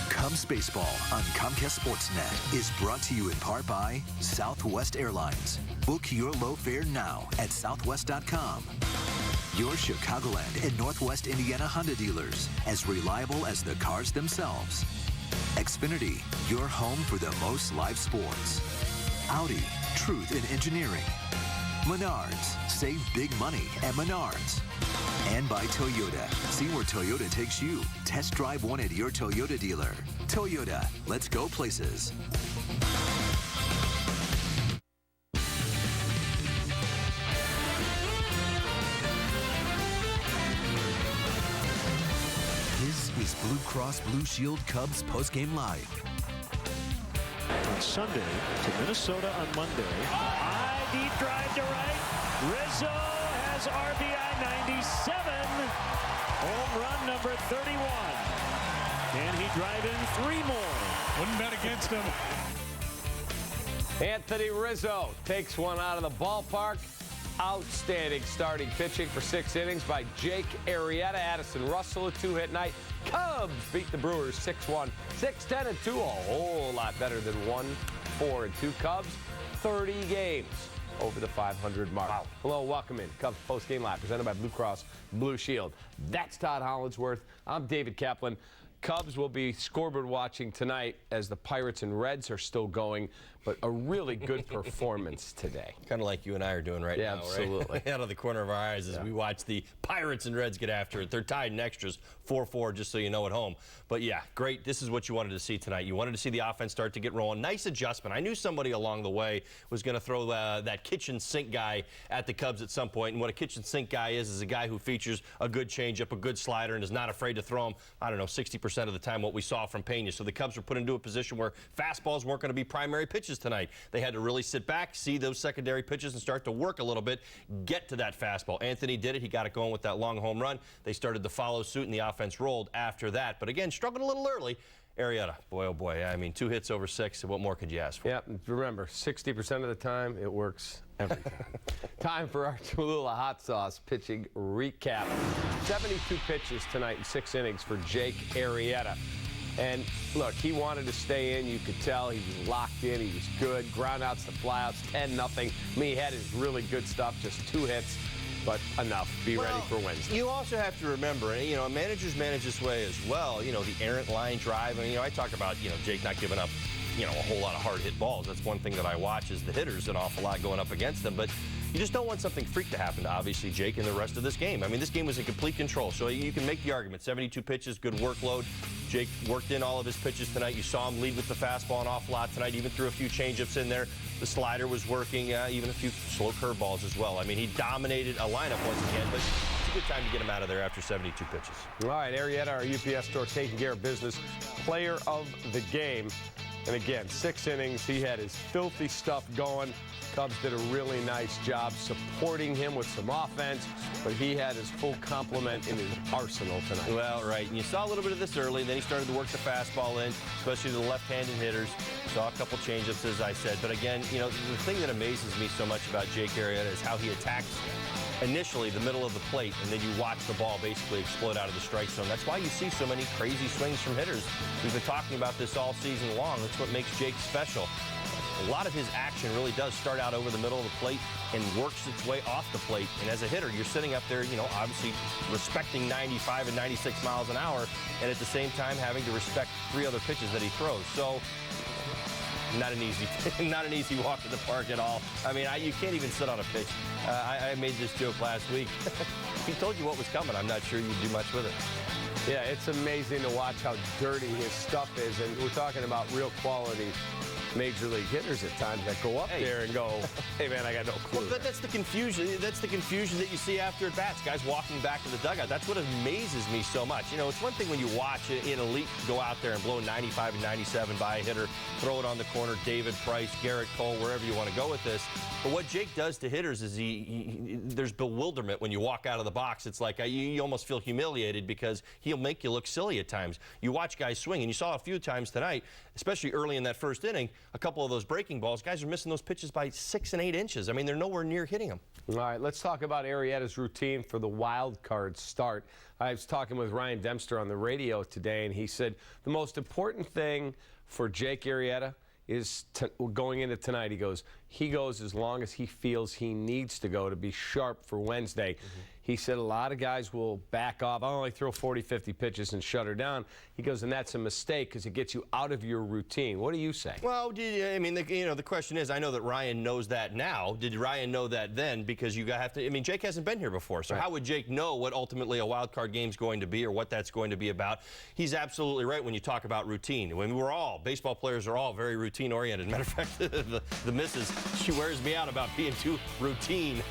Cubs baseball on Comcast Sportsnet is brought to you in part by Southwest Airlines. Book your low fare now at southwest.com. Your Chicagoland and Northwest Indiana Honda dealers, as reliable as the cars themselves. Xfinity, your home for the most live sports. Audi, truth in engineering. Menards, save big money at Menards. And by Toyota. See where Toyota takes you. Test drive one at your Toyota dealer. Toyota, let's go places. This is Blue Cross Blue Shield Cubs postgame live. On Sunday to Minnesota on Monday. High deep drive to right. Rizzo has RBI 97. Home run number 31. Can he drive in 3 more? Wouldn't bet against him. Anthony Rizzo takes one out of the ballpark. Outstanding starting pitching for 6 innings by Jake Arrieta. Addison Russell, a 2-hit night. Cubs beat the Brewers 6-1, 6-10-2. A whole lot better than 1-4-2. Cubs, 30 games over the 500 mark. Wow. Hello, welcome in. Cubs postgame live, presented by Blue Cross Blue Shield. That's Todd Hollandsworth. I'm David Kaplan. Cubs will be scoreboard watching tonight as the Pirates and Reds are still going, but a really good performance today. Kind of like you and I are doing right now, absolutely. Right? Out of the corner of our eyes as we watch the Pirates and Reds get after it. They're tied in extras, 4-4, just so you know at home. But yeah, great. This is what you wanted to see tonight. You wanted to see the offense start to get rolling. Nice adjustment. I knew somebody along the way was going to throw that kitchen sink guy at the Cubs at some point. And what a kitchen sink guy is a guy who features a good changeup, a good slider, and is not afraid to throw them, I don't know, 60% of the time, what we saw from Pena. So the Cubs were put into a position where fastballs weren't going to be primary pitches tonight. They had to really sit back, see those secondary pitches, and start to work a little bit, get to that fastball. Anthony did it. He got it going with that long home run. They started to follow suit, and the offense rolled after that. But again, struggled a little early. Arrieta, boy, oh boy. I mean, 2 hits over 6. What more could you ask for? Yeah, remember, 60% of the time, it works every time. Time for our Cholula hot sauce pitching recap. 72 pitches tonight in 6 innings for Jake Arrieta. And look, he wanted to stay in. You could tell he was locked in. He was good. Groundouts to flyouts, 10-0. I mean, he had his really good stuff, just 2 hits. But enough. Be ready for Wednesday. You also have to remember, you know, managers manage this way as well. You know, the errant line drive. And, you know, I talk about, you know, Jake not giving up, you know, a whole lot of hard hit balls. That's one thing that I watch is the hitters an awful lot going up against them. But you just don't want something freak to happen to, obviously, Jake in the rest of this game. I mean, this game was in complete control. So you can make the argument. 72 pitches, good workload. Jake worked in all of his pitches tonight. You saw him lead with the fastball an awful lot tonight, even threw a few changeups in there. The slider was working, even a few slow curveballs as well. I mean, he dominated a lineup once again, but it's a good time to get him out of there after 72 pitches. All right, Arrieta, our UPS store, taking care of business. Player of the game. And again, 6 innings. He had his filthy stuff going. Cubs did a really nice job supporting him with some offense, but he had his full complement in his arsenal tonight. Well, right. And you saw a little bit of this early. Then he started to work the fastball in, especially the left-handed hitters. Saw a couple changeups, as I said. But again, you know, the thing that amazes me so much about Jake Arrieta is how he attacks initially the middle of the plate, and then you watch the ball basically explode out of the strike zone. That's why you see so many crazy swings from hitters. We've been talking about this all season long. That's what makes Jake special. A lot of his action really does start out over the middle of the plate and works its way off the plate. And as a hitter, you're sitting up there, you know, obviously respecting 95 and 96 miles an hour, and at the same time having to respect 3 other pitches that he throws. So not an easy walk to the park at all. I mean, you can't even sit on a pitch. I made this joke last week. If he told you what was coming, I'm not sure you'd do much with it. Yeah, it's amazing to watch how dirty his stuff is, and we're talking about real quality major league hitters at times that go up there and go, hey man, I got no clue. Well, but that's the confusion. That's the confusion that you see after at bats. Guys walking back to the dugout. That's what amazes me so much. You know, it's one thing when you watch an elite go out there and blow 95 and 97 by a hitter, throw it on the corner, David Price, Garrett Cole, wherever you want to go with this. But what Jake does to hitters is there's bewilderment when you walk out of the box. It's like you almost feel humiliated because he'll make you look silly at times. You watch guys swing, and you saw a few times tonight, especially early in that first inning, a couple of those breaking balls, guys are missing those pitches by 6 and 8 inches. I mean, they're nowhere near hitting them. All right, let's talk about Arrieta's routine for the wild card start. I was talking with Ryan Dempster on the radio today, and he said the most important thing for Jake Arrieta is going into tonight. He goes as long as he feels he needs to go to be sharp for Wednesday. He said a lot of guys will back off. I'll only throw 40, 50 pitches and shut her down. He goes, and that's a mistake because it gets you out of your routine. What do you say? Well, I mean, the question is, I know that Ryan knows that now. Did Ryan know that then? Because you have to, I mean, Jake hasn't been here before, so how would Jake know what ultimately a wild card game is going to be or what that's going to be about? He's absolutely right when you talk about routine. When baseball players are all very routine oriented. Matter of fact, the missus, she wears me out about being too routine.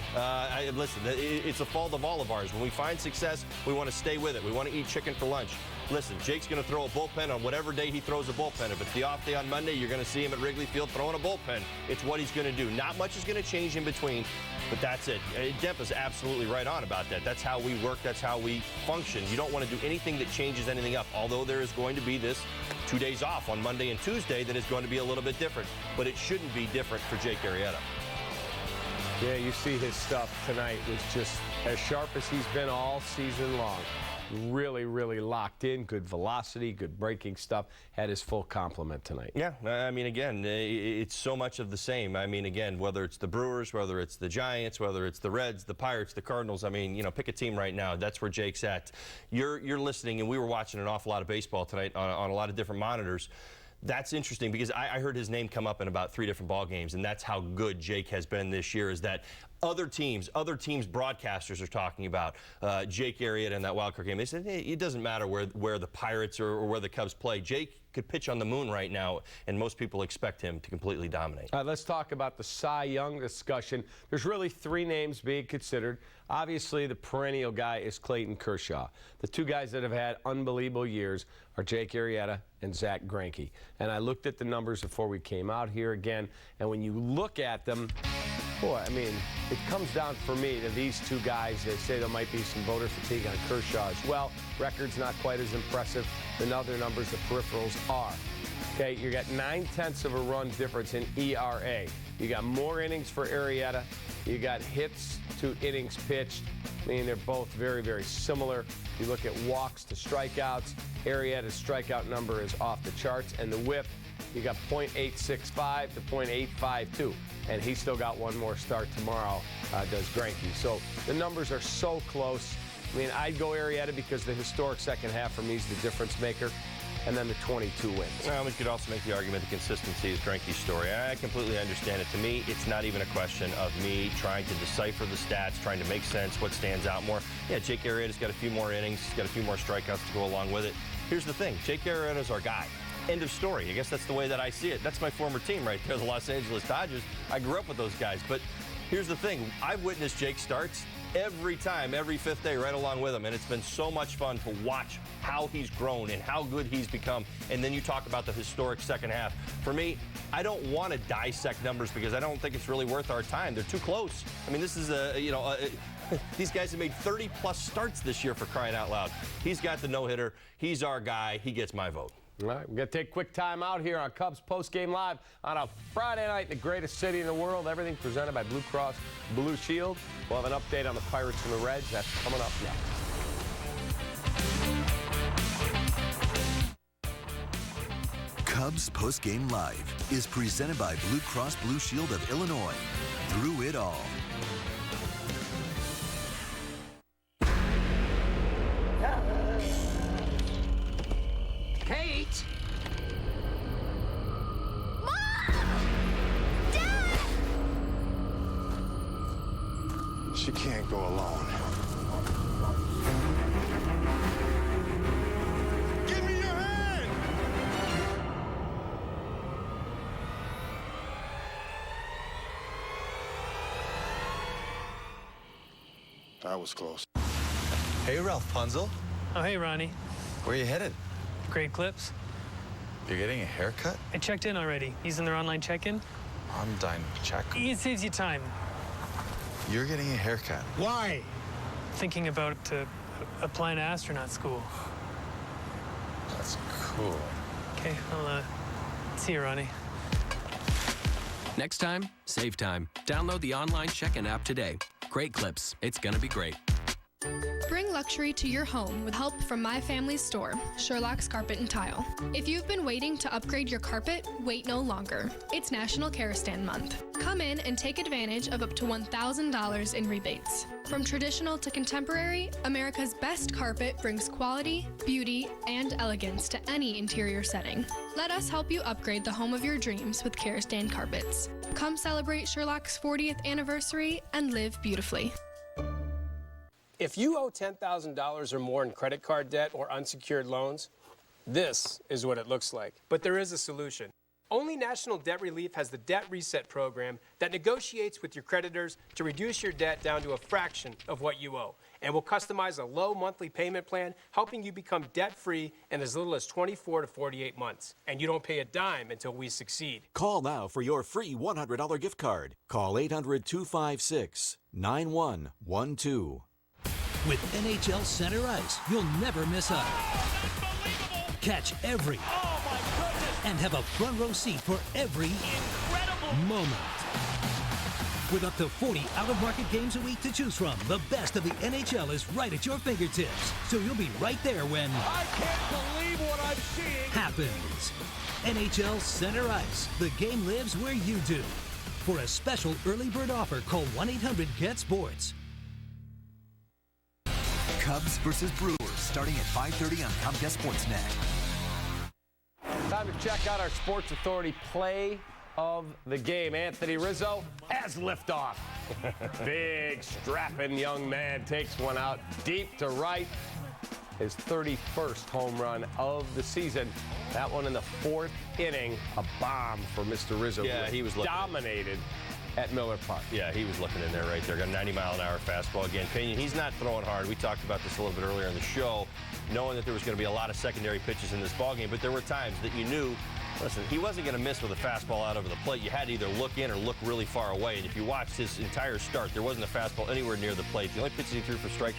Listen, it's a fault of all of ours. When we find success, we want to stay with it. We want to eat chicken for lunch. Listen, Jake's going to throw a bullpen on whatever day he throws a bullpen. If it's the off day on Monday, you're going to see him at Wrigley Field throwing a bullpen. It's what he's going to do. Not much is going to change in between, but that's it. Demp is absolutely right on about that. That's how we work. That's how we function. You don't want to do anything that changes anything up, although there is going to be this 2 days off on Monday and Tuesday that is going to be a little bit different, but it shouldn't be different for Jake Arrieta. Yeah, you see his stuff tonight was just as sharp as he's been all season long. Really, really locked in, good velocity, good breaking stuff, had his full complement tonight. Yeah, I mean, again, it's so much of the same. I mean, again, whether it's the Brewers, whether it's the Giants, whether it's the Reds, the Pirates, the Cardinals, I mean, you know, pick a team right now. That's where Jake's at. You're listening, and we were watching an awful lot of baseball tonight on a lot of different monitors. That's interesting because I heard his name come up in about 3 different ball games, and that's how good Jake has been this year, is that other teams broadcasters are talking about Jake Arrieta in that wild card game. They said, hey, it doesn't matter where the Pirates or where the Cubs play. Jake could pitch on the moon right now, and most people expect him to completely dominate. Let's talk about the Cy Young discussion. There's really 3 names being considered. Obviously, the perennial guy is Clayton Kershaw. The 2 guys that have had unbelievable years are Jake Arrieta and Zach Greinke. And I looked at the numbers before we came out here again, and when you look at them, boy, I mean, it comes down for me to these 2 guys. They say there might be some voter fatigue on Kershaw as well. Record's not quite as impressive than other numbers the peripherals are. Okay, you got 9/10 of a run difference in ERA. You got more innings for Arrieta. You got hits to innings pitched. I mean, they're both very, very similar. You look at walks to strikeouts. Arrieta's strikeout number is off the charts, and the whip, you got .865 to .852, and he's still got one more start tomorrow, does Greinke. So the numbers are so close. I mean, I'd go Arrieta because the historic second half for me is the difference maker, and then the 22 wins. Well, we could also make the argument the consistency is Greinke's story. I completely understand it. To me, it's not even a question of me trying to decipher the stats, trying to make sense what stands out more. Yeah, Jake Arrieta's got a few more innings. He's got a few more strikeouts to go along with it. Here's the thing. Jake Arrieta's our guy. End of story. I guess that's the way that I see it. That's my former team right there, the Los Angeles Dodgers. I grew up with those guys. But here's the thing. I've witnessed Jake starts every time, every 5th day, right along with him. And it's been so much fun to watch how he's grown and how good he's become. And then you talk about the historic second half. For me, I don't want to dissect numbers because I don't think it's really worth our time. They're too close. I mean, this is these guys have made 30-plus starts this year, for crying out loud. He's got the no-hitter. He's our guy. He gets my vote. All right, we're going to take a quick time out here on Cubs Postgame Live on a Friday night in the greatest city in the world. Everything presented by Blue Cross Blue Shield. We'll have an update on the Pirates and the Reds. That's coming up next. Cubs Postgame Live is presented by Blue Cross Blue Shield of Illinois. Through it all. Kate! She can't go alone. That was close. Hey, Ralph Punzel. Oh, hey, Ronnie. Where are you headed? Great Clips. You're getting a haircut? I checked in already. Using their online check-in. I'm dying to check. It saves you time. You're getting a haircut. Why? Thinking about applying to astronaut school. That's cool. Okay, I'll see you, Ronnie. Next time, save time. Download the online check-in app today. Great Clips. It's gonna be great. Bring luxury to your home with help from my family's store, Sherlock's Carpet and Tile. If you've been waiting to upgrade your carpet, wait no longer. It's National Kerosene Month. Come in and take advantage of up to $1,000 in rebates. From traditional to contemporary, America's best carpet brings quality, beauty, and elegance to any interior setting. Let us help you upgrade the home of your dreams with Kerosene carpets. Come celebrate Sherlock's 40th anniversary and live beautifully. If you owe $10,000 or more in credit card debt or unsecured loans, this is what it looks like. But there is a solution. Only National Debt Relief has the Debt Reset program that negotiates with your creditors to reduce your debt down to a fraction of what you owe, and will customize a low monthly payment plan, helping you become debt-free in as little as 24 to 48 months. And you don't pay a dime until we succeed. Call now for your free $100 gift card. Call 800-256-9112. With NHL Center Ice, you'll never miss out. Catch every and have a front row seat for every moment. With up to 40 out-of-market games a week to choose from, the best of the NHL is right at your fingertips. So you'll be right there when I can't believe what I'm seeing happens. NHL Center Ice. The game lives where you do. For a special early bird offer, call 1-800-GET-SPORTS. Cubs versus Brewers, starting at 5:30 on Comcast Sportsnet. Time to check out our Sports Authority play of the game. Anthony Rizzo has liftoff. Big, strapping young man takes one out deep to right. His 31st home run of the season. That one in the 4th inning. A bomb for Mr. Rizzo. Yeah, he was dominated at Miller Park. Yeah, he was looking in there right there. Got a 90-mile-an-hour fastball again. Pena, he's not throwing hard. We talked about this a little bit earlier in the show, knowing that there was going to be a lot of secondary pitches in this ballgame, but there were times that you knew, listen, he wasn't going to miss with a fastball out over the plate. You had to either look in or look really far away, and if you watched his entire start, there wasn't a fastball anywhere near the plate. The only pitches he threw for strike